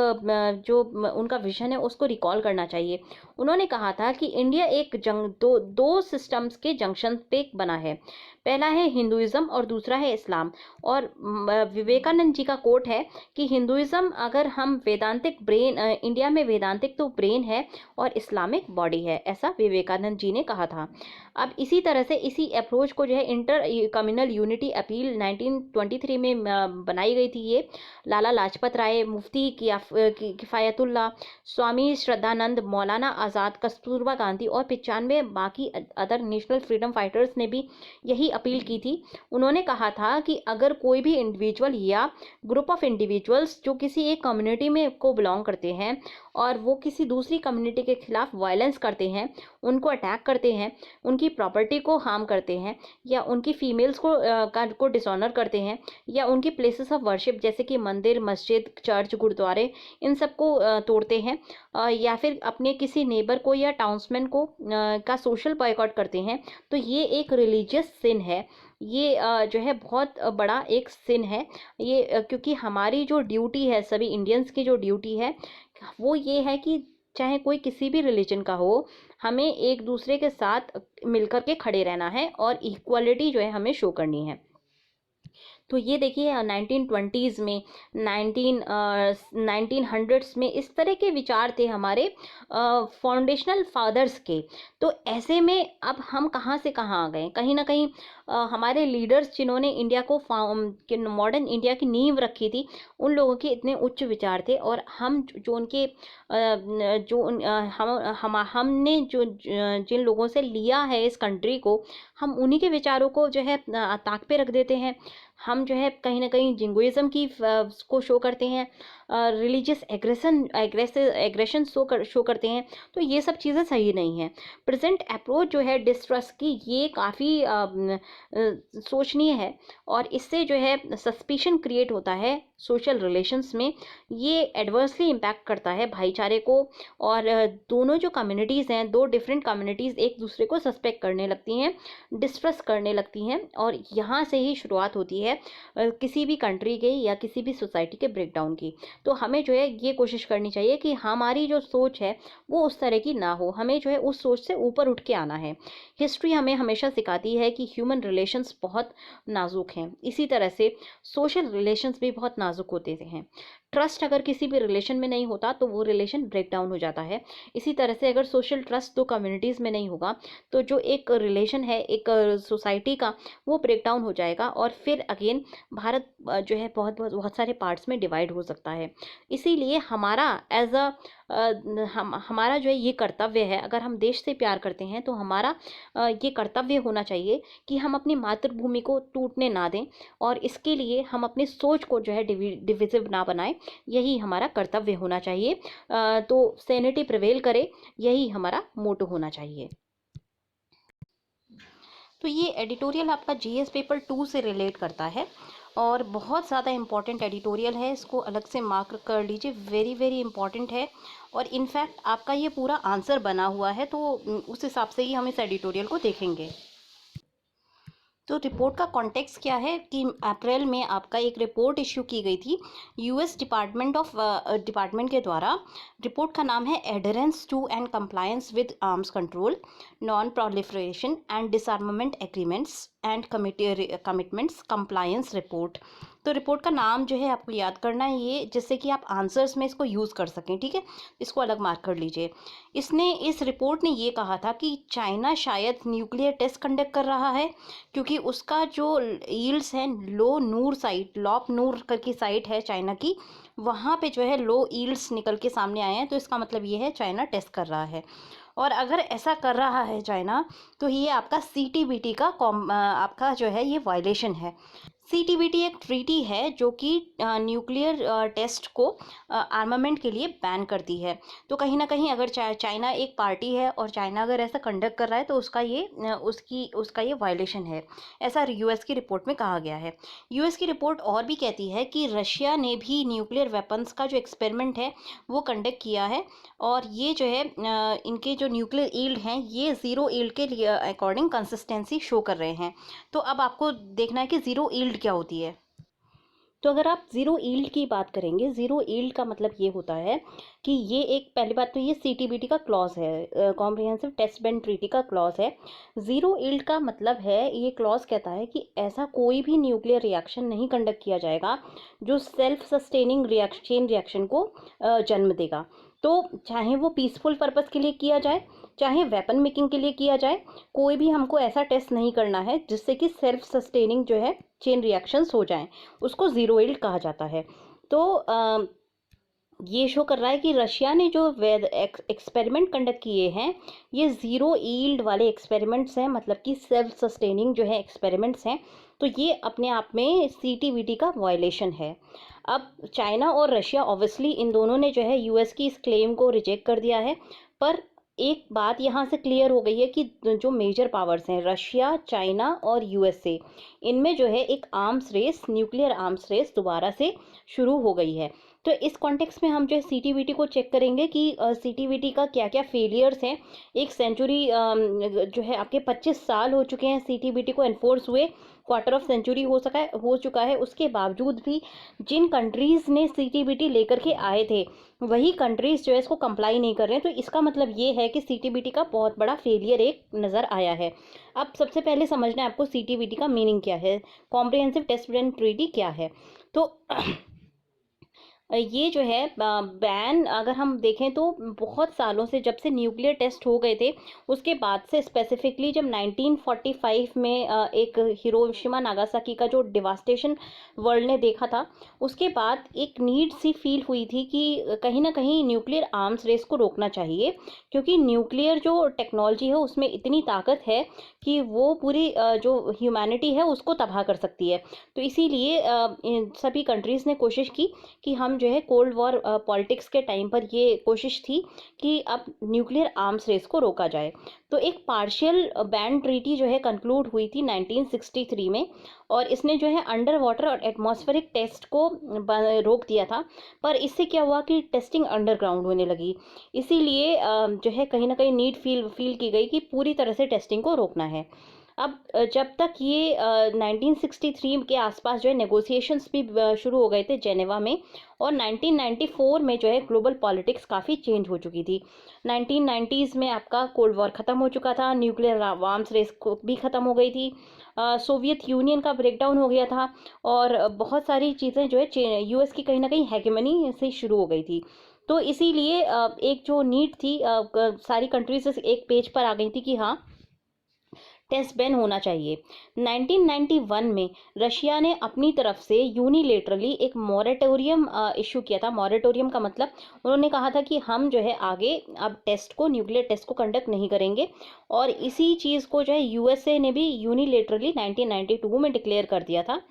जो उनका विजन है उसको रिकॉल करना चाहिए। उन्होंने कहा था कि इंडिया एक दो सिस्टम्स के जंक्शन पे बना है, पहला है हिंदुइज्म और दूसरा है इस्लाम। और विवेकानंद जी का कोट है कि हिंदुइज्म, अगर हम वेदांतिक ब्रेन, इंडिया में वेदांतिक तो ब्रेन है और इस्लामिक बॉडी है, ऐसा विवेकानंद जी ने कहा था। अब इसी तरह से इसी अप्रोच को जो है इंटर कम्युनल यूनिटी अपील 1923 में बनाई गई थी। ये लाला लाजपत राय, मुफ्ती किफ़ायतुल्लाह, स्वामी श्रद्धानंद, मौलाना आज़ाद, कस्तूरबा गांधी और 95 बाकी अदर नेशनल फ्रीडम फाइटर्स ने भी यही अपील की थी। उन्होंने कहा था कि अगर कोई भी इंडिविजुअल या ग्रुप ऑफ इंडिविजुअल्स जो किसी एक कम्युनिटी में को बिलोंग करते हैं, और वो किसी दूसरी कम्युनिटी के खिलाफ वायलेंस करते हैं, उनको अटैक करते हैं, उनकी प्रॉपर्टी को हार्म करते हैं, या उनकी फीमेल्स को डिसऑनर करते हैं, या उनकी प्लेसेस ऑफ वर्शिप जैसे कि मंदिर, मस्जिद, चर्च, गुरुद्वारे, इन सब को तोड़ते हैं, या फिर अपने किसी नेबर को या टाउन्समैन को का सोशल बॉयकॉट करते हैं, तो ये एक रिलीजियस सिन है। ये जो है बहुत बड़ा एक सिन है ये, क्योंकि हमारी जो ड्यूटी है, सभी इंडियंस की जो ड्यूटी है, वो ये है कि चाहे कोई किसी भी रिलीजन का हो, हमें एक दूसरे के साथ मिलकर के खड़े रहना है, और इक्वलिटी जो है हमें शो करनी है। तो ये देखिए 1920s में 1900s में इस तरह के विचार थे हमारे फाउंडेशनल फादर्स के। तो ऐसे में अब हम कहाँ से कहाँ आ गए, कहीं ना कहीं हमारे लीडर्स जिन्होंने इंडिया को मॉडर्न इंडिया की नींव रखी थी, उन लोगों के इतने उच्च विचार थे, और हम जो उनके हमने जो जिन लोगों से लिया है इस कंट्री को, हम उन्हीं के विचारों को जो है ताक पे रख देते हैं। हम जो है कहीं ना कहीं जिंगोइज्म की को शो करते हैं, रिलीजियस एग्रेशन शो करते हैं। तो ये सब चीज़ें सही नहीं है। प्रेजेंट अप्रोच जो है डिस्ट्रस्ट की, ये काफ़ी सोचनीय है, और इससे जो है सस्पिशन क्रिएट होता है सोशल रिलेशंस में। ये एडवर्सली इम्पैक्ट करता है भाईचारे को, और दोनों जो कम्युनिटीज़ हैं, दो डिफरेंट कम्युनिटीज़ एक दूसरे को सस्पेक्ट करने लगती हैं, डिस्ट्रस्ट करने लगती हैं, और यहाँ से ही शुरुआत होती है किसी भी कंट्री के या किसी भी सोसाइटी के ब्रेकडाउन की। तो हमें जो है ये कोशिश करनी चाहिए कि हमारी जो सोच है वो उस तरह की ना हो, हमें जो है उस सोच से ऊपर उठ के आना है। हिस्ट्री हमें हमेशा सिखाती है कि ह्यूमन रिलेशंस बहुत नाजुक हैं, इसी तरह से सोशल रिलेशंस भी बहुत नाजुक होते हैं। ट्रस्ट अगर किसी भी रिलेशन में नहीं होता तो वो रिलेशन ब्रेक डाउन हो जाता है। इसी तरह से अगर सोशल ट्रस्ट दो कम्युनिटीज़ में नहीं होगा तो जो एक रिलेशन है एक सोसाइटी का, वो ब्रेक डाउन हो जाएगा, और फिर अगेन भारत जो है बहुत बहुत बहुत सारे पार्ट्स में डिवाइड हो सकता है। इसीलिए हमारा एज अ हमारा जो है ये कर्तव्य है, अगर हम देश से प्यार करते हैं तो हमारा ये कर्तव्य होना चाहिए कि हम अपनी मातृभूमि को टूटने ना दें, और इसके लिए हम अपनी सोच को जो है डिविजिव ना बनाएं। यही हमारा कर्तव्य होना चाहिए। तो सैनिटी प्रिवेल करे, यही हमारा मोटो होना चाहिए। तो ये एडिटोरियल आपका जीएस पेपर 2 से रिलेट करता है, और बहुत ज़्यादा इम्पॉर्टेंट एडिटोरियल है, इसको अलग से मार्क कर लीजिए, वेरी वेरी इंपॉर्टेंट है। और इनफैक्ट आपका ये पूरा आंसर बना हुआ है, तो उस हिसाब से ही हम इस एडिटोरियल को देखेंगे। तो रिपोर्ट का कॉन्टेक्स्ट क्या है कि अप्रैल में आपका एक रिपोर्ट इश्यू की गई थी यूएस डिपार्टमेंट के द्वारा। रिपोर्ट का नाम है adherence to and compliance with arms control, non proliferation and disarmament agreements and commitments compliance report. तो रिपोर्ट का नाम जो है आपको याद करना है ये, जिससे कि आप आंसर्स में इसको यूज़ कर सकें, ठीक है। इसको अलग मार्क कर लीजिए। इस रिपोर्ट ने ये कहा था कि चाइना शायद न्यूक्लियर टेस्ट कंडक्ट कर रहा है, क्योंकि उसका जो यील्ड्स हैं, लॉप नूर करके साइट है चाइना की, वहाँ पे जो है लो यील्ड्स निकल के सामने आए हैं। तो इसका मतलब ये है चाइना टेस्ट कर रहा है, और अगर ऐसा कर रहा है चाइना तो ये आपका CTBT का आपका जो है ये वायलेशन है। CTBT एक ट्रीटी है जो कि न्यूक्लियर टेस्ट को आर्मामेंट के लिए बैन करती है। तो कहीं ना कहीं अगर चाइना एक पार्टी है और चाइना अगर ऐसा कंडक्ट कर रहा है तो उसका ये वायलेशन है, ऐसा यूएस की रिपोर्ट में कहा गया है। यूएस की रिपोर्ट और भी कहती है कि रशिया ने भी न्यूक्लियर वेपन्स का जो एक्सपेरिमेंट है वो कंडक्ट किया है, और ये जो है इनके जो न्यूक्लियर ईल्ड हैं ये ज़ीरो ईल्ड के लिए अकॉर्डिंग कंसिस्टेंसी शो कर रहे हैं। तो अब आपको देखना है कि ज़ीरो ईल्ड क्या होती है। तो अगर आप ज़ीरो ईल्ड की बात करेंगे, ज़ीरो ईल्ड का मतलब ये होता है कि ये एक, पहली बात तो ये CTBT का क्लॉज है, कॉम्प्रिहेंसिव टेस्ट बैंड ट्रीटी का क्लॉज है। ज़ीरो ईल्ड का मतलब है, ये क्लॉज कहता है कि ऐसा कोई भी न्यूक्लियर रिएक्शन नहीं कंडक्ट किया जाएगा जो सेल्फ सस्टेनिंग चेन रिएक्शन को जन्म देगा। तो चाहे वो पीसफुल पर्पस के लिए किया जाए, चाहे वेपन मेकिंग के लिए किया जाए, कोई भी हमको ऐसा टेस्ट नहीं करना है जिससे कि सेल्फ सस्टेनिंग जो है चेन रिएक्शंस हो जाएं, उसको ज़ीरो ईल्ड कहा जाता है। तो ये शो कर रहा है कि रशिया ने जो एक्सपेरिमेंट कंडक्ट किए हैं ये ज़ीरो ईल्ड वाले एक्सपेरिमेंट्स हैं, मतलब कि सेल्फ सस्टेनिंग जो है एक्सपेरिमेंट्स हैं। तो ये अपने आप में CTBT का वायलेशन है। अब चाइना और रशिया ऑब्वियसली इन दोनों ने जो है यूएस की इस क्लेम को रिजेक्ट कर दिया है, पर एक बात यहाँ से क्लियर हो गई है कि जो मेजर पावर्स हैं रशिया, चाइना और USA, इनमें जो है एक arms race, nuclear arms race दोबारा से शुरू हो गई है। तो इस कॉन्टेक्स्ट में हम जो है CTBT को चेक करेंगे कि CTBT का क्या क्या फेलियर्स हैं। एक सेंचुरी जो है आपके 25 साल हो चुके हैं CTBT को एनफोर्स हुए, क्वार्टर ऑफ सेंचुरी हो चुका है, उसके बावजूद भी जिन कंट्रीज़ ने सीटीबीटी लेकर के आए थे वही कंट्रीज़ जो है इसको कंप्लाई नहीं कर रहे हैं। तो इसका मतलब ये है कि सीटीबीटी का बहुत बड़ा फेलियर एक नज़र आया है। अब सबसे पहले समझना है आपको सीटीबीटी का मीनिंग क्या है, कॉम्प्रिहेंसिव टेस्ट बैंड ट्रीटी क्या है। तो ये जो है बैन अगर हम देखें तो बहुत सालों से, जब से न्यूक्लियर टेस्ट हो गए थे उसके बाद से, स्पेसिफिकली जब 1945 में एक हिरोशिमा नागासाकी का जो डिवास्टेशन वर्ल्ड ने देखा था, उसके बाद एक नीड सी फील हुई थी कि कहीं ना कहीं न्यूक्लियर आर्म्स रेस को रोकना चाहिए, क्योंकि न्यूक्लियर जो टेक्नोलॉजी है उसमें इतनी ताकत है कि वो पूरी जो ह्यूमैनिटी है उसको तबाह कर सकती है। तो इसीलिए सभी कंट्रीज़ ने कोशिश की कि हम जो है कोल्ड वॉर पॉलिटिक्स के टाइम पर ये कोशिश थी कि अब न्यूक्लियर आर्म्स रेस को रोका जाए। तो एक पार्शियल बैन ट्रीटी जो है कंक्लूड हुई थी 1963 में, और इसने जो है अंडर वाटर और एटमॉस्फेरिक टेस्ट को रोक दिया था। पर इससे क्या हुआ कि टेस्टिंग अंडरग्राउंड होने लगी, इसीलिए जो है कहीं ना कहीं नीड फील की गई कि पूरी तरह से टेस्टिंग को रोकना है। अब जब तक ये 1963 के आसपास जो है नेगोशिएशंस भी शुरू हो गए थे जेनेवा में, और 1994 में जो है ग्लोबल पॉलिटिक्स काफ़ी चेंज हो चुकी थी। 1990s में आपका कोल्ड वॉर ख़त्म हो चुका था, न्यूक्लियर आर्म्स रेस को भी ख़त्म हो गई थी, सोवियत यूनियन का ब्रेकडाउन हो गया था, और बहुत सारी चीज़ें जो है यूएस की कहीं ना कहीं हेगेमनी से शुरू हो गई थी। तो इसीलिए एक जो नीड थी, सारी कंट्रीज एक पेज पर आ गई थी कि हाँ टेस्ट बैन होना चाहिए। 1991 में रशिया ने अपनी तरफ से यूनिलेटरली एक मॉरेटोरियम इशू किया था। मॉरेटोरियम का मतलब उन्होंने कहा था कि हम जो है आगे अब न्यूक्लियर टेस्ट को कंडक्ट नहीं करेंगे, और इसी चीज़ को जो है यूएसए ने भी यूनिलेटरली 1992 में डिक्लेयर कर दिया था।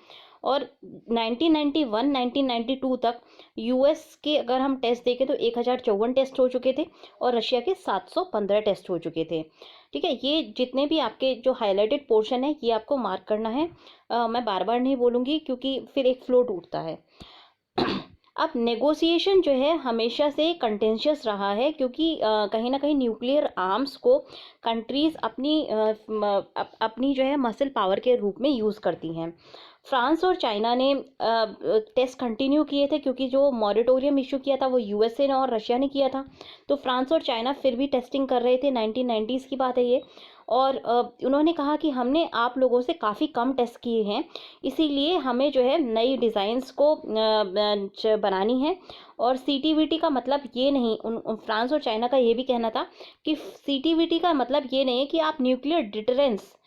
और 1991-1992 तक यूएस के अगर हम टेस्ट देखें तो 1054 टेस्ट हो चुके थे, और रशिया के 715 टेस्ट हो चुके थे। ठीक है, ये जितने भी आपके जो हाईलाइटेड पोर्शन है ये आपको मार्क करना है। मैं बार बार नहीं बोलूँगी क्योंकि फिर एक फ्लो टूटता है। अब नेगोशिएशन जो है हमेशा से कंटेंशियस रहा है, क्योंकि कहीं ना कहीं न्यूक्लियर आर्म्स को कंट्रीज़ अपनी जो है मसल पावर के रूप में यूज़ करती हैं। फ्रांस और चाइना ने टेस्ट कंटिन्यू किए थे, क्योंकि जो मॉरेटोरियम इशू किया था वो यूएसए ने और रशिया ने किया था। तो फ्रांस और चाइना फिर भी टेस्टिंग कर रहे थे, 1990s की बात है ये। और उन्होंने कहा कि हमने आप लोगों से काफ़ी कम टेस्ट किए हैं, इसीलिए हमें जो है नई डिज़ाइंस को बनानी है। और सीटीबीटी का मतलब ये नहीं, फ्रांस और चाइना का ये भी कहना था कि सीटीबीटी का मतलब ये नहीं है कि आप न्यूक्लियर डिटरेंस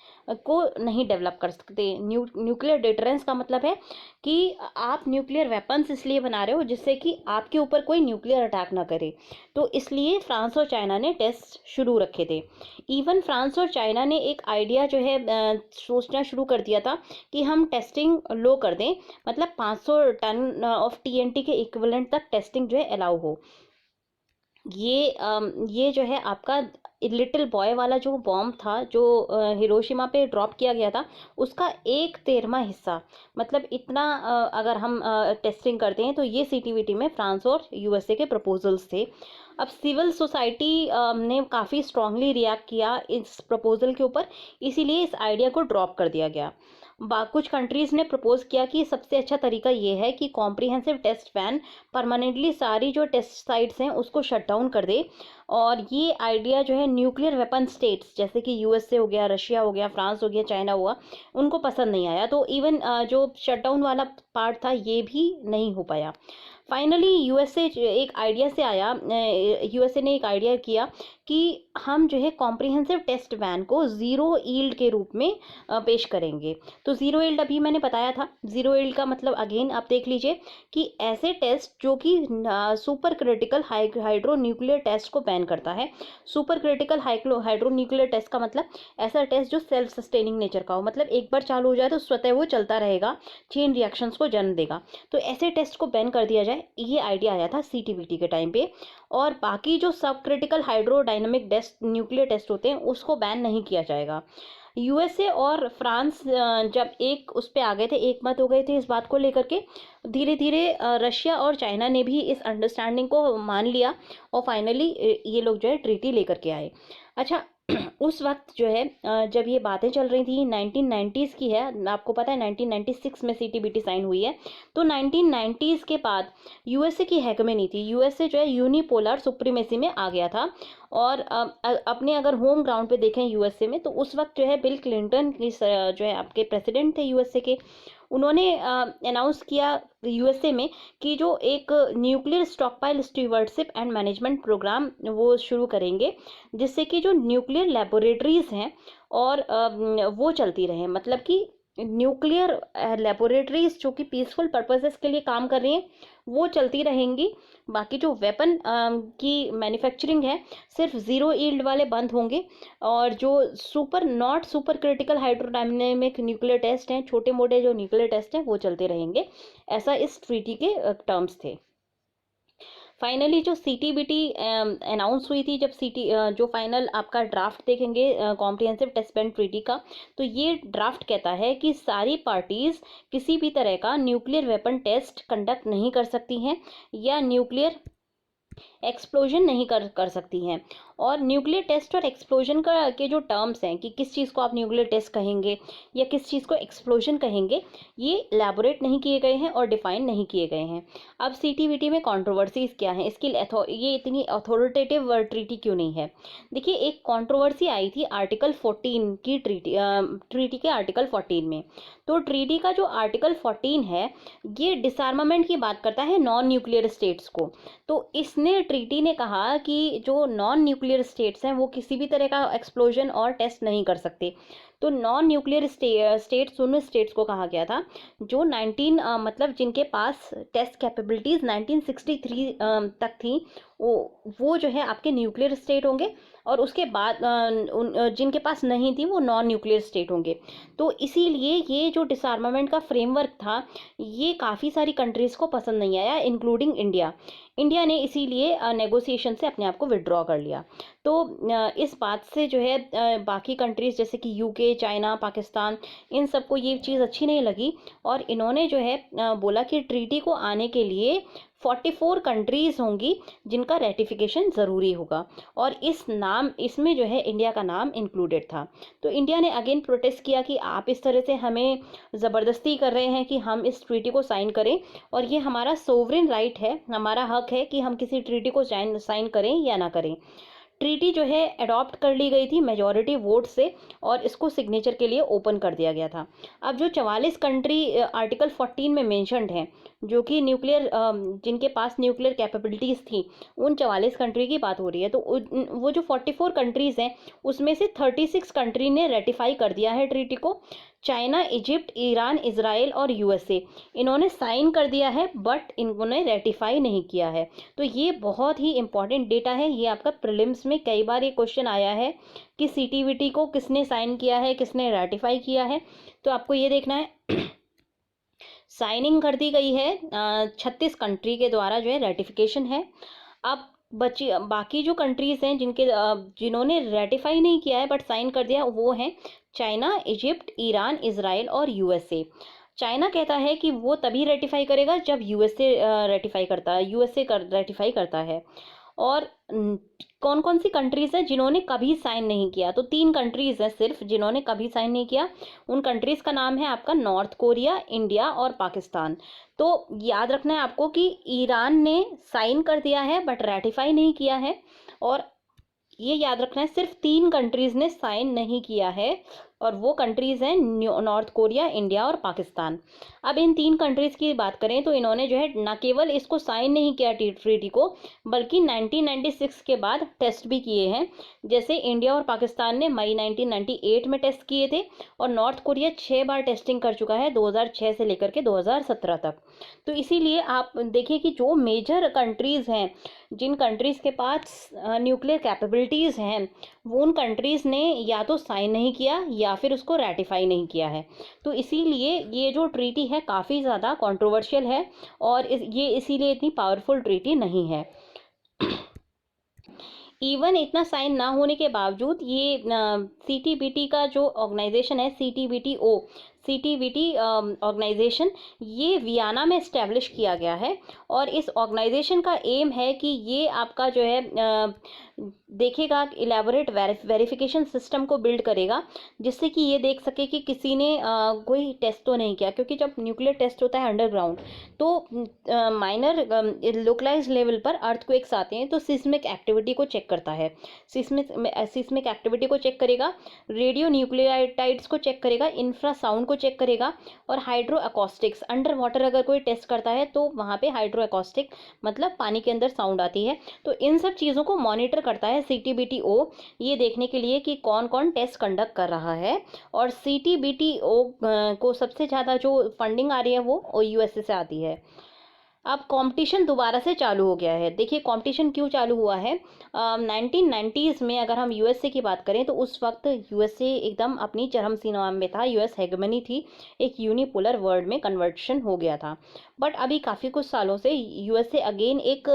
को नहीं डेवलप कर सकते। न्यूक्लियर डिटरेंस का मतलब है कि आप न्यूक्लियर वेपन्स इसलिए बना रहे हो जिससे कि आपके ऊपर कोई न्यूक्लियर अटैक ना करे। तो इसलिए फ्रांस और चाइना ने टेस्ट शुरू रखे थे। इवन फ्रांस और चाइना ने एक आइडिया जो है सोचना शुरू कर दिया था कि हम टेस्टिंग लो कर दें, मतलब 500 टन ऑफ टीएनटी के इक्विवेलेंट तक टेस्टिंग जो है अलाउ हो। ये जो है आपका लिटिल बॉय वाला जो बॉम्ब था जो हिरोशिमा पे ड्रॉप किया गया था, उसका 1/13 हिस्सा, मतलब इतना अगर हम टेस्टिंग करते हैं तो ये सीटीबीटी में फ्रांस और यूएसए के प्रपोजल्स थे। अब सिविल सोसाइटी ने काफ़ी स्ट्रांगली रिएक्ट किया इस प्रपोजल के ऊपर, इसीलिए इस आइडिया को ड्रॉप कर दिया गया। कुछ कंट्रीज़ ने प्रपोज किया कि सबसे अच्छा तरीका ये है कि कॉम्प्रिहेंसिव टेस्ट बैन परमानेंटली सारी जो टेस्ट साइट्स हैं उसको शट डाउन कर दे। और ये आइडिया जो है न्यूक्लियर वेपन स्टेट्स जैसे कि यूएसए हो गया, रशिया हो गया, फ्रांस हो गया, चाइना हुआ, उनको पसंद नहीं आया। तो इवन जो शटडाउन वाला पार्ट था ये भी नहीं हो पाया। फाइनली यूएसए ने एक आइडिया किया कि हम जो है कॉम्प्रिहेंसिव टेस्ट बैन को ज़ीरो ईल्ड के रूप में पेश करेंगे। तो ज़ीरो ईल्ड अभी मैंने बताया था, ज़ीरो ईल्ड का मतलब अगेन आप देख लीजिए कि ऐसे टेस्ट जो कि super critical hydro nuclear test को बैन करता है। Super critical hydro nuclear test का मतलब ऐसा टेस्ट जो सेल्फ सस्टेनिंग नेचर का हो, मतलब एक बार चालू हो जाए तो स्वतः वो चलता रहेगा, चेन रिएक्शंस को जन्म देगा। तो ऐसे टेस्ट को बैन कर दिया जाए, ये आइडिया आया था सीटीबीटी के टाइम पे। और बाकी जो सब क्रिटिकल हाइड्रोडायनामिक न्यूक्लियर टेस्ट होते हैं उसको बैन नहीं किया जाएगा। यूएसए और फ्रांस जब एक उस पे आ गए थे, एक मत हो गए थे इस बात को लेकर के, धीरे धीरे रशिया और चाइना ने भी इस अंडरस्टैंडिंग को मान लिया और फाइनली ये लोग जो है ट्रीटी लेकर के आए। अच्छा, उस वक्त जो है जब ये बातें चल रही थी, 1990s की है, आपको पता है 1996 में सीटीबीटी साइन हुई है। तो 1990s के बाद यूएसए की हेगेमनी थी, यूएसए जो है यूनिपोलर सुप्रीमेसी में आ गया था। और अपने अगर होम ग्राउंड पे देखें यूएसए में, तो उस वक्त जो है बिल क्लिंटन जो है आपके प्रेसिडेंट थे यूएसए के, उन्होंने अनाउंस किया यूएसए में कि जो एक nuclear stockpile stewardship and management program वो शुरू करेंगे, जिससे कि जो न्यूक्लियर लेबोरेटरीज हैं और वो चलती रहें, मतलब कि न्यूक्लियर लेबोरेटरीज जो कि पीसफुल पर्पसेस के लिए काम कर रही हैं वो चलती रहेंगी। बाकी जो वेपन की मैन्युफैक्चरिंग है सिर्फ ज़ीरो ईल्ड वाले बंद होंगे, और जो not super critical hydrodynamic nuclear test हैं, छोटे मोटे जो न्यूक्लियर टेस्ट हैं वो चलते रहेंगे। ऐसा इस ट्रीटी के टर्म्स थे। फाइनली जो सीटीबीटी अनाउंस हुई थी, जब जो फाइनल आपका ड्राफ्ट देखेंगे कॉम्प्रिहेंसिव टेस्ट बैंड ट्रीटी का, तो ये ड्राफ्ट कहता है कि सारी पार्टीज किसी भी तरह का न्यूक्लियर वेपन टेस्ट कंडक्ट नहीं कर सकती हैं या न्यूक्लियर एक्सप्लोजन नहीं कर सकती हैं। और न्यूक्लियर टेस्ट और एक्सप्लोजन का के जो टर्म्स हैं कि किस चीज़ को आप न्यूक्लियर टेस्ट कहेंगे या किस चीज़ को एक्सप्लोजन कहेंगे, ये एलैबोरेट नहीं किए गए हैं और डिफाइन नहीं किए गए हैं। अब सीटीबीटी में कंट्रोवर्सीज क्या हैं, इसकी ये इतनी अथॉरिटेटिव ट्रीटी क्यों नहीं है? देखिए, एक कंट्रोवर्सी आई थी आर्टिकल 14 की ट्रीटी के आर्टिकल 14 में। तो ट्रीटी का जो आर्टिकल 14 है ये डिसआर्मामेंट की बात करता है नॉन न्यूक्लियर स्टेट्स को। तो इसने ट्रीटी ने कहा कि जो नॉन न्यूक्लियर स्टेट्स हैं वो किसी भी तरह का एक्सप्लोजन और टेस्ट नहीं कर सकते। तो नॉन न्यूक्लियर स्टेट्स उन स्टेट्स को कहा गया था जो 19 जिनके पास टेस्ट कैपेबिलिटीज 1963 तक थी, वो जो है आपके न्यूक्लियर स्टेट होंगे, और उसके बाद जिनके पास नहीं थी वो नॉन न्यूक्लियर स्टेट होंगे। तो इसीलिए ये जो डिसआर्मामेंट का फ्रेमवर्क था ये काफ़ी सारी कंट्रीज़ को पसंद नहीं आया, इंक्लूडिंग इंडिया। इंडिया ने इसीलिए नेगोशिएशन से अपने आप को विड्रॉ कर लिया। तो इस बात से जो है बाकी कंट्रीज़ जैसे कि यूके, चाइना, पाकिस्तान, इन सबको ये चीज़ अच्छी नहीं लगी, और इन्होंने जो है बोला कि ट्रीटी को आने के लिए 44 कंट्रीज़ होंगी जिनका रेटिफिकेशन ज़रूरी होगा, और इसमें जो है इंडिया का नाम इंक्लूडेड था। तो इंडिया ने अगेन प्रोटेस्ट किया कि आप इस तरह से हमें ज़बरदस्ती कर रहे हैं कि हम इस ट्रीटी को साइन करें, और ये हमारा सोवरेन राइट है, हमारा हक है कि हम किसी ट्रीटी को साइन करें या ना करें। ट्रीटी जो है अडॉप्ट कर ली गई थी मेजॉरिटी वोट से, और इसको सिग्नेचर के लिए ओपन कर दिया गया था। अब जो 44 कंट्री आर्टिकल 14 में मेंशन्ड हैं, जो कि न्यूक्लियर जिनके पास न्यूक्लियर कैपेबिलिटीज़ थी, उन 44 कंट्री की बात हो रही है। तो वो जो 44 कंट्रीज़ हैं उसमें से 36 कंट्री ने रेटिफाई कर दिया है ट्रीटी को। चाइना, इजिप्ट, ईरान, इजराइल और यूएसए, इन्होंने साइन कर दिया है बट इन्होंने रेटिफाई नहीं किया है। तो ये बहुत ही इंपॉर्टेंट डेटा है, ये आपका प्रीलिम्स में कई बार ये क्वेश्चन आया है कि सीटीबीटी को किसने साइन किया है, किसने रेटिफाई किया है। तो आपको ये देखना है साइनिंग कर दी गई है 36 कंट्री के द्वारा जो है रेटिफिकेशन है। अब बाकी जो कंट्रीज़ हैं जिन्होंने रेटिफाई नहीं किया है बट साइन कर दिया, वो हैं चाइना, इजिप्ट, ईरान, इजराइल और यूएसए। चाइना कहता है कि वो तभी रेटिफाई करेगा जब यूएसए रेटिफाई करता है, रेटिफाई करता है। और कौन कौन सी कंट्रीज़ हैं जिन्होंने कभी साइन नहीं किया? तो 3 कंट्रीज़ हैं सिर्फ जिन्होंने कभी साइन नहीं किया। उन कंट्रीज़ का नाम है आपका नॉर्थ कोरिया, इंडिया और पाकिस्तान। तो याद रखना है आपको कि ईरान ने साइन कर दिया है बट रेटिफाई नहीं किया है, और ये याद रखना है सिर्फ 3 कंट्रीज़ ने साइन नहीं किया है, और वो कंट्रीज़ हैं नॉर्थ कोरिया, इंडिया और पाकिस्तान। अब इन 3 कंट्रीज़ की बात करें तो इन्होंने जो है न केवल इसको साइन नहीं किया ट्रीटी को, बल्कि 1996 के बाद टेस्ट भी किए हैं। जैसे इंडिया और पाकिस्तान ने मई 1998 में टेस्ट किए थे, और नॉर्थ कोरिया 6 बार टेस्टिंग कर चुका है 2006 से लेकर के 2017 तक। तो इसीलिए आप देखिए कि जो मेजर कंट्रीज़ हैं, जिन कंट्रीज़ के पास न्यूक्लियर कैपेबिलिटीज़ हैं, वो उन कंट्रीज़ ने या तो साइन नहीं किया या फिर उसको रेटिफाई नहीं किया है। तो इसीलिए ये जो ट्रीटी है काफ़ी ज़्यादा कंट्रोवर्शियल है, और ये इसीलिए इतनी पावरफुल ट्रीटी नहीं है। इवन इतना साइन ना होने के बावजूद ये सीटीबीटी का जो ऑर्गेनाइजेशन है, CTBT ऑर्गेनाइजेशन, ये वियना में इस्टेब्लिश किया गया है। और इस ऑर्गेनाइजेशन का एम है कि ये आपका जो है देखेगा, इलेबोरेट वेरिफिकेशन सिस्टम को बिल्ड करेगा, जिससे कि ये देख सके कि किसी ने कोई टेस्ट तो नहीं किया, क्योंकि जब न्यूक्लियर टेस्ट होता है अंडरग्राउंड तो माइनर लोकलाइज लेवल पर अर्थक्वेक्स आते हैं, तो सिस्मिक एक्टिविटी को चेक करता है। सिस्मिक एक्टिविटी को चेक करेगा, रेडियो न्यूक्लियोटाइड्स को चेक करेगा, इंफ्रासाउंड को चेक करेगा, और हाइड्रो अकॉस्टिक्स, अंडर वाटर अगर कोई टेस्ट करता है तो वहाँ पे हाइड्रो अकॉस्टिक मतलब पानी के अंदर साउंड आती है, तो इन सब चीज़ों को मॉनिटर करता है CTBTO, ये देखने के लिए कि कौन कौन टेस्ट कंडक्ट कर रहा है। और CTBTO को सबसे ज़्यादा जो फंडिंग आ रही है वो USA से आती है। अब कंपटीशन दोबारा से चालू हो गया है। देखिए कंपटीशन क्यों चालू हुआ है। 1990s में अगर हम USA की बात करें तो उस वक्त USA एकदम अपनी चरम सीमा में था, US हेगमनी थी, एक यूनिपोलर वर्ल्ड में कन्वर्शन हो गया था। बट अभी काफ़ी कुछ सालों से USA अगेन एक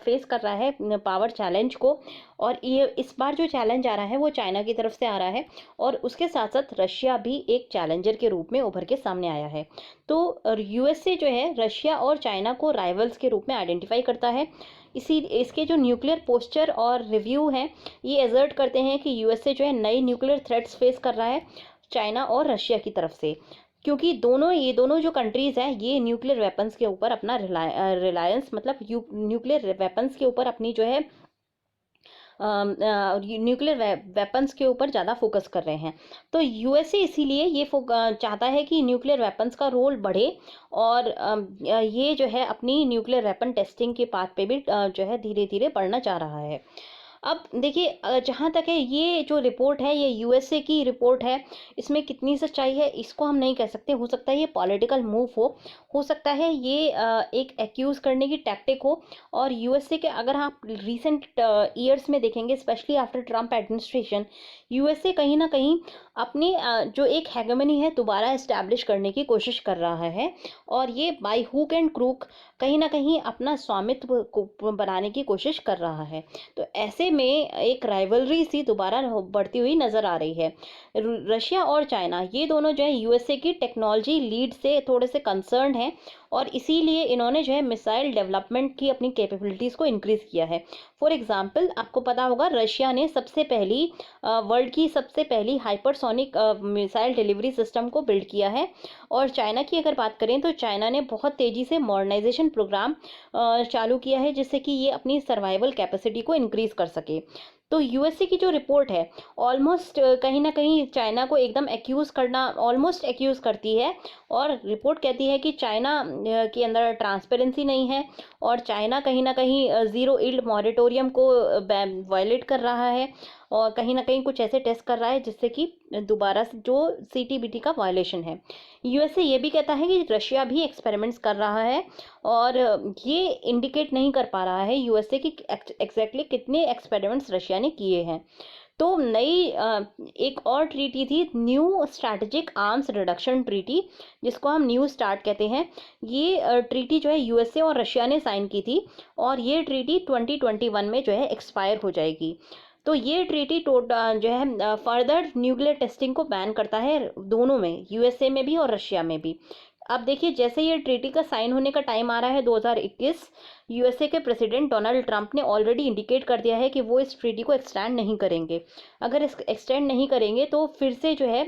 फेस कर रहा है पावर चैलेंज को, और ये इस बार जो चैलेंज आ रहा है वो चाइना की तरफ से आ रहा है, और उसके साथ साथ रशिया भी एक चैलेंजर के रूप में उभर के सामने आया है। तो USA जो है रशिया और चाइना को राइवल्स के रूप में आइडेंटिफाई करता है। इसके जो न्यूक्लियर पोस्चर और रिव्यू हैं ये एजर्ट करते हैं कि USA जो है नई न्यूक्लियर थ्रेट्स फेस कर रहा है चाइना और रशिया की तरफ से, क्योंकि ये दोनों जो कंट्रीज़ हैं ये न्यूक्लियर वेपन्स के ऊपर अपना रिलायंस मतलब न्यूक्लियर वेपन्स के ऊपर अपनी जो है न्यूक्लियर वेपन्स के ऊपर ज़्यादा फोकस कर रहे हैं। तो USA इसीलिए ये चाहता है कि न्यूक्लियर वेपन्स का रोल बढ़े, और ये जो है अपनी न्यूक्लियर वेपन टेस्टिंग के पाथ पे भी जो है धीरे धीरे बढ़ना चाह रहा है। अब देखिए जहाँ तक है ये जो रिपोर्ट है ये USA की रिपोर्ट है, इसमें कितनी सच्चाई है इसको हम नहीं कह सकते। हो सकता है ये पॉलिटिकल मूव हो सकता है ये एक एक्यूज़ करने की टैक्टिक हो। और USA के अगर आप रिसेंट ईयर्स में देखेंगे, specially after Trump administration, USA कहीं ना कहीं अपनी जो एक हेगमनी है दोबारा इस्टेब्लिश करने की कोशिश कर रहा है, और ये बाय हुक एंड क्रूक कहीं ना कहीं अपना स्वामित्व को बनाने की कोशिश कर रहा है। तो ऐसे में एक राइवलरी सी दोबारा बढ़ती हुई नजर आ रही है। रशिया और चाइना ये दोनों जो है USA की टेक्नोलॉजी लीड से थोड़े से कंसर्न हैं, और इसीलिए इन्होंने जो है मिसाइल डेवलपमेंट की अपनी कैपेबिलिटीज़ को इंक्रीज़ किया है। फॉर एग्जांपल आपको पता होगा रशिया ने सबसे पहली वर्ल्ड की सबसे पहली हाइपरसोनिक मिसाइल डिलीवरी सिस्टम को बिल्ड किया है। और चाइना की अगर बात करें तो चाइना ने बहुत तेज़ी से मॉडर्नाइजेशन प्रोग्राम चालू किया है, जिससे कि ये अपनी सर्वाइवल कैपेसिटी को इंक्रीज़ कर सके। तो USA की जो रिपोर्ट है ऑलमोस्ट कहीं ना कहीं चाइना को एकदम एक्यूज़ करना ऑलमोस्ट एक्यूज़ करती है, और रिपोर्ट कहती है कि चाइना के अंदर ट्रांसपेरेंसी नहीं है, और चाइना कहीं ना कहीं ज़ीरो ईल्ड मॉरेटोरियम को वायलेट कर रहा है, और कहीं ना कहीं कुछ ऐसे टेस्ट कर रहा है जिससे कि दोबारा से जो CTBT का वायलेशन है। USA ये भी कहता है कि रशिया भी एक्सपेरिमेंट्स कर रहा है, और ये इंडिकेट नहीं कर पा रहा है USA की एग्जैक्टली कितने एक्सपेरिमेंट्स रशिया ने किए हैं। तो नई एक और ट्रीटी थी, new strategic arms reduction treaty, जिसको हम न्यू स्टार्ट कहते हैं। ये ट्रीटी जो है USA और रशिया ने साइन की थी, और ये ट्रीटी 2021 में जो है एक्सपायर हो जाएगी। तो ये ट्रीटी जो है फर्दर न्यूक्लियर टेस्टिंग को बैन करता है, दोनों में, USA में भी और रशिया में भी। अब देखिए जैसे ये ट्रीटी का साइन होने का टाइम आ रहा है 2021, USA के प्रेसिडेंट डोनाल्ड ट्रंप ने ऑलरेडी इंडिकेट कर दिया है कि वो इस ट्रीटी को एक्सटेंड नहीं करेंगे। अगर इस एक्सटेंड नहीं करेंगे तो फिर से जो है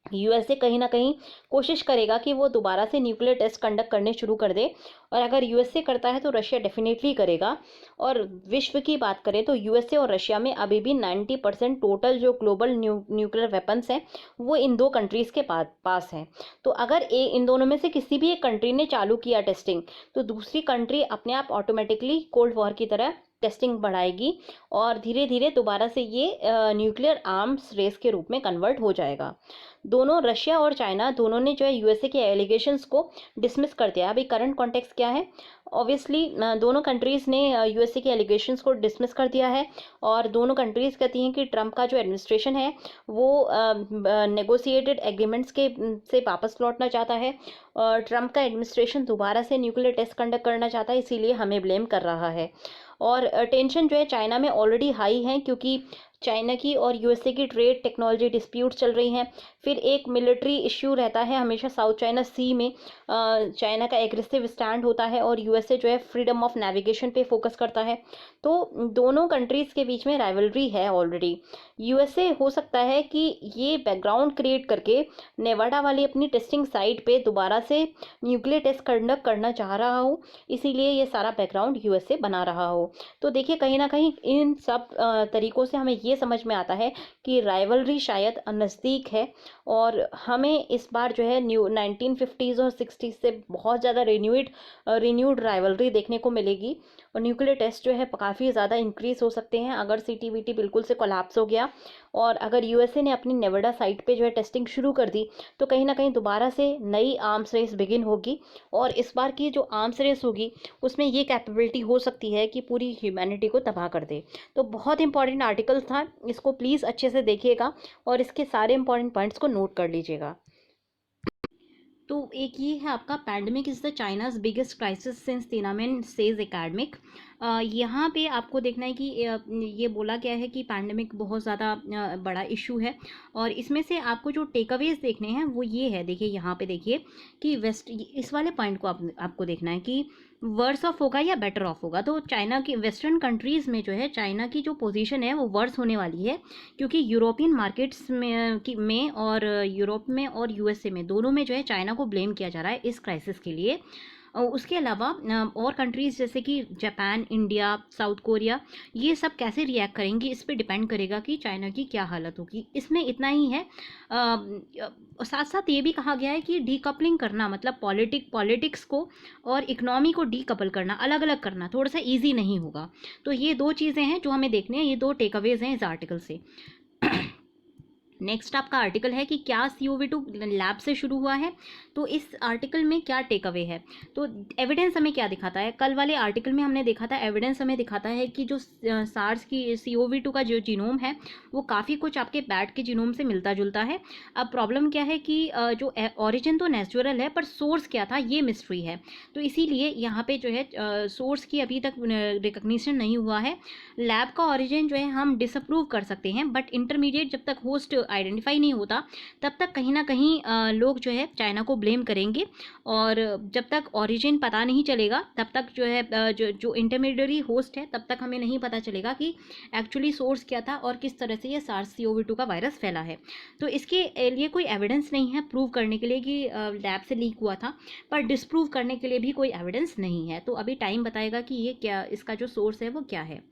USA कहीं ना कहीं कोशिश करेगा कि वो दोबारा से न्यूक्लियर टेस्ट कंडक्ट करने शुरू कर दे, और अगर USA करता है तो रशिया डेफिनेटली करेगा। और विश्व की बात करें तो USA और रशिया में अभी भी 90% टोटल जो ग्लोबल न्यूक्लियर वेपन्स हैं वो इन दो कंट्रीज़ के पास हैं। तो अगर इन दोनों में से किसी भी एक कंट्री ने चालू किया टेस्टिंग, तो दूसरी कंट्री अपने आप ऑटोमेटिकली कोल्ड वॉर की तरह टेस्टिंग बढ़ाएगी, और धीरे धीरे दोबारा से ये न्यूक्लियर आर्म्स रेस के रूप में कन्वर्ट हो जाएगा। दोनों रशिया और चाइना दोनों ने जो है USA के एलिगेशंस को डिसमिस कर दिया। अभी करंट कॉन्टेक्स्ट क्या है, ऑब्वियसली दोनों कंट्रीज़ ने USA के एलिगेशंस को डिसमिस कर दिया है, और दोनों कंट्रीज़ कहती हैं कि ट्रंप का जो एडमिनिस्ट्रेशन है वो नेगोशिएटेड एग्रीमेंट्स के से वापस लौटना चाहता है, और ट्रंप का एडमिनिस्ट्रेशन दोबारा से न्यूक्लियर टेस्ट कंडक्ट करना चाहता है, इसीलिए हमें ब्लेम कर रहा है। और टेंशन जो है चाइना में ऑलरेडी हाई है, क्योंकि चाइना की और यूएसए की ट्रेड टेक्नोलॉजी डिस्प्यूट चल रही हैं। फिर एक मिलिट्री इश्यू रहता है हमेशा साउथ चाइना सी में, चाइना का एग्रेसिव स्टैंड होता है और यूएसए जो है फ्रीडम ऑफ नेविगेशन पे फोकस करता है। तो दोनों कंट्रीज के बीच में राइवलरी है ऑलरेडी। यूएसए हो सकता है कि ये बैकग्राउंड क्रिएट करके नेवाडा वाली अपनी टेस्टिंग साइट पे दोबारा से न्यूक्लियर टेस्ट कंडक्ट करना चाह रहा हो, इसीलिए ये सारा बैकग्राउंड यूएसए बना रहा हो। तो देखिए कहीं ना कहीं इन सब तरीकों से हमें ये समझ में आता है कि राइवलरी शायद नज़दीक है और हमें इस बार जो है न्यू 1950s और 60s से बहुत ज़्यादा रिन्यूड राइवलरी देखने को मिलेगी। और न्यूक्लियर टेस्ट जो है काफ़ी ज़्यादा इंक्रीज हो सकते हैं अगर सीटीबीटी बिल्कुल से कोलैप्स हो गया। और अगर यूएसए ने अपनी नेवाडा साइट पे जो है टेस्टिंग शुरू कर दी तो कहीं ना कहीं दोबारा से नई आर्म्स रेस बिगिन होगी। और इस बार की जो आर्म्स रेस होगी उसमें ये कैपेबिलिटी हो सकती है कि पूरी ह्यूमैनिटी को तबाह कर दे। तो बहुत इंपॉर्टेंट आर्टिकल था, इसको प्लीज़ अच्छे से देखिएगा और इसके सारे इंपॉर्टेंट पॉइंट्स को नोट कर लीजिएगा। तो एक ये है आपका pandemic is the China's biggest crisis since Tiananmen says academic. यहाँ पे आपको देखना है कि ये बोला गया है कि पैंडमिक बहुत ज़्यादा बड़ा इशू है और इसमें से आपको जो टेकअवेज देखने हैं वो ये है। देखिए यहाँ पे देखिए कि वेस्ट, इस वाले पॉइंट को आपको देखना है कि वर्स ऑफ होगा या बेटर ऑफ होगा। तो चाइना की वेस्टर्न कंट्रीज़ में जो है चाइना की जो पोजीशन है वो वर्स होने वाली है, क्योंकि यूरोपियन मार्केट्स में और यूरोप में और यूएसए में दोनों में जो है चाइना को ब्लेम किया जा रहा है इस क्राइसिस के लिए। उसके अलावा और कंट्रीज़ जैसे कि जापान, इंडिया, साउथ कोरिया, ये सब कैसे रिएक्ट करेंगी इस पे डिपेंड करेगा कि चाइना की क्या हालत होगी। इसमें इतना ही है। साथ साथ ये भी कहा गया है कि डीकपलिंग करना मतलब पॉलिटिक्स को और इकोनॉमी को डीकपल करना, अलग अलग करना थोड़ा सा ईजी नहीं होगा। तो ये दो चीज़ें हैं जो हमें देखने हैं, ये दो टेकअवेज हैं इस आर्टिकल से। नेक्स्ट आपका आर्टिकल है कि क्या CO2 लैब से शुरू हुआ है। तो इस आर्टिकल में क्या टेक अवे है, तो एविडेंस हमें क्या दिखाता है। कल वाले आर्टिकल में हमने देखा था एविडेंस हमें दिखाता है कि जो सार्स की CO2 का जो जीनोम है वो काफ़ी कुछ आपके बैट के जीनोम से मिलता जुलता है। अब प्रॉब्लम क्या है कि जो ओरिजिन तो नेचुरल है पर सोर्स क्या था ये मिस्ट्री है। तो इसीलिए यहाँ पे जो है सोर्स की अभी तक रिकग्निशन नहीं हुआ है। लैब का ओरिजिन जो है हम डिसअप्रूव कर सकते हैं, बट इंटरमीडिएट जब तक होस्ट आइडेंटिफाई नहीं होता तब तक कहीं ना कहीं लोग जो है चाइना को ब्लेम करेंगे। और जब तक ओरिजिन पता नहीं चलेगा तब तक जो है जो इंटरमीडिएटरी होस्ट है तब तक हमें नहीं पता चलेगा कि एक्चुअली सोर्स क्या था और किस तरह से ये SARS-CoV-2 का वायरस फैला है। तो इसके लिए कोई एविडेंस नहीं है प्रूव करने के लिए कि लैब से लीक हुआ था, पर डिसप्रूव करने के लिए भी कोई एविडेंस नहीं है। तो अभी टाइम बताएगा कि ये क्या, इसका जो सोर्स है वो क्या है।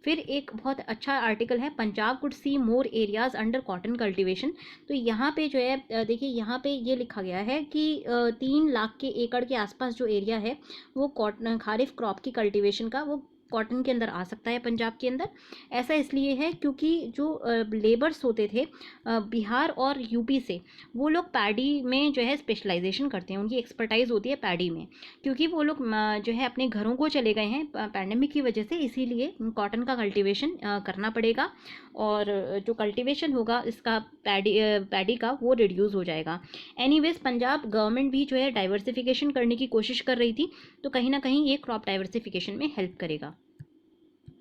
फिर एक बहुत अच्छा आर्टिकल है, Punjab could see more areas under cotton cultivation. तो यहाँ पे जो है देखिए यहाँ पे ये लिखा गया है कि 3 लाख के एकड़ के आसपास जो एरिया है वो कॉटन खारिफ क्रॉप की कल्टीवेशन का वो कॉटन के अंदर आ सकता है पंजाब के अंदर। ऐसा इसलिए है क्योंकि जो लेबर्स होते थे बिहार और यूपी से, वो लोग पैडी में जो है स्पेशलाइजेशन करते हैं, उनकी एक्सपर्टाइज होती है पैडी में, क्योंकि वो लोग जो है अपने घरों को चले गए हैं पैंडेमिक की वजह से, इसीलिए कॉटन का कल्टीवेशन करना पड़ेगा और जो कल्टीवेशन होगा इसका पैडी का वो रिड्यूस हो जाएगा। एनीवेज पंजाब गवर्नमेंट भी जो है डाइवर्सिफिकेशन करने की कोशिश कर रही थी, तो कहीं ना कहीं ये क्रॉप डाइवर्सिफिकेशन में हेल्प करेगा।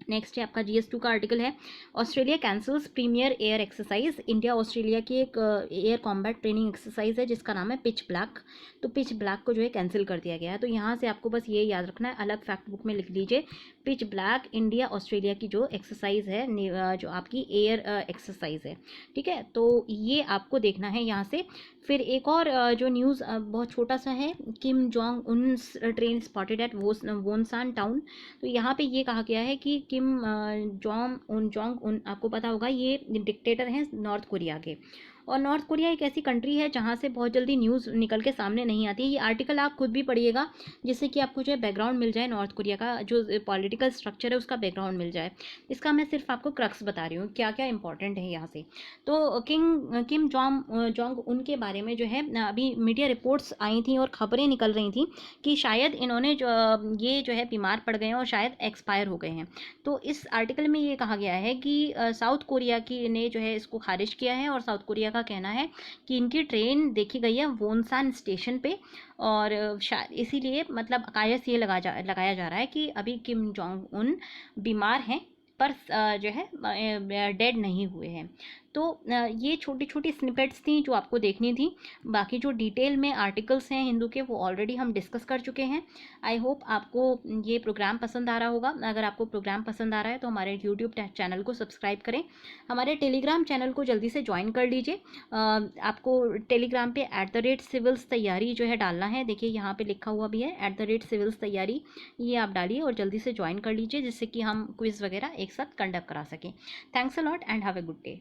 नेक्स्ट है आपका GS2 का आर्टिकल है, Australia cancels premier air exercise. India Australia की एक एयर कॉम्बैट ट्रेनिंग एक्सरसाइज है जिसका नाम है पिच ब्लैक। तो पिच ब्लैक को जो है कैंसिल कर दिया गया है। तो यहाँ से आपको बस ये याद रखना है, अलग फैक्ट बुक में लिख लीजिए, पिच ब्लैक इंडिया ऑस्ट्रेलिया की जो एक्सरसाइज है, जो आपकी एयर एक्सरसाइज है, ठीक है। तो ये आपको देखना है यहाँ से। फिर एक और जो न्यूज़ बहुत छोटा सा है, Kim Jong Un train spotted eight Wonsan town. तो यहाँ पे ये कहा गया है कि किम जोंग उन, आपको पता होगा ये डिक्टेटर हैं नॉर्थ कोरिया के, और नॉर्थ कोरिया एक ऐसी कंट्री है जहाँ से बहुत जल्दी न्यूज़ निकल के सामने नहीं आती है। ये आर्टिकल आप खुद भी पढ़िएगा जिससे कि आपको जो है बैकग्राउंड मिल जाए, नॉर्थ कोरिया का जो पॉलिटिकल स्ट्रक्चर है उसका बैकग्राउंड मिल जाए। इसका मैं सिर्फ आपको क्रक्स बता रही हूँ क्या क्या इंपॉर्टेंट है यहाँ से। तो किम जोंग उनके बारे में जो है अभी मीडिया रिपोर्ट्स आई थी और ख़बरें निकल रही थी कि शायद इन्होंने ये जो है बीमार पड़ गए हैं और शायद एक्सपायर हो गए हैं। तो इस आर्टिकल में ये कहा गया है कि साउथ कोरिया की ने जो है इसको खारिज किया है और साउथ कोरिया का कहना है कि इनकी ट्रेन देखी गई है वोनसान स्टेशन पे, और इसीलिए मतलब कायस ये लगाया जा रहा है कि अभी किम जोंग उन बीमार हैं पर जो है डेड नहीं हुए हैं। तो ये छोटी छोटी स्निपेट्स थी जो आपको देखनी थी। बाकी जो डिटेल में आर्टिकल्स हैं हिंदू के वो ऑलरेडी हम डिस्कस कर चुके हैं। आई होप आपको ये प्रोग्राम पसंद आ रहा होगा। अगर आपको प्रोग्राम पसंद आ रहा है तो हमारे यूट्यूब चैनल को सब्सक्राइब करें, हमारे टेलीग्राम चैनल को जल्दी से ज्वाइन कर लीजिए। आपको टेलीग्राम पे @सिविल्स तैयारी जो है डालना है, देखिए यहाँ पे लिखा हुआ भी है @सिविल्स तैयारी, ये आप डालिए और जल्दी से ज्वाइन कर लीजिए जिससे कि हम क्विज़ वगैरह एक साथ कंडक्ट करा सकें। Thanks a lot and have a good day.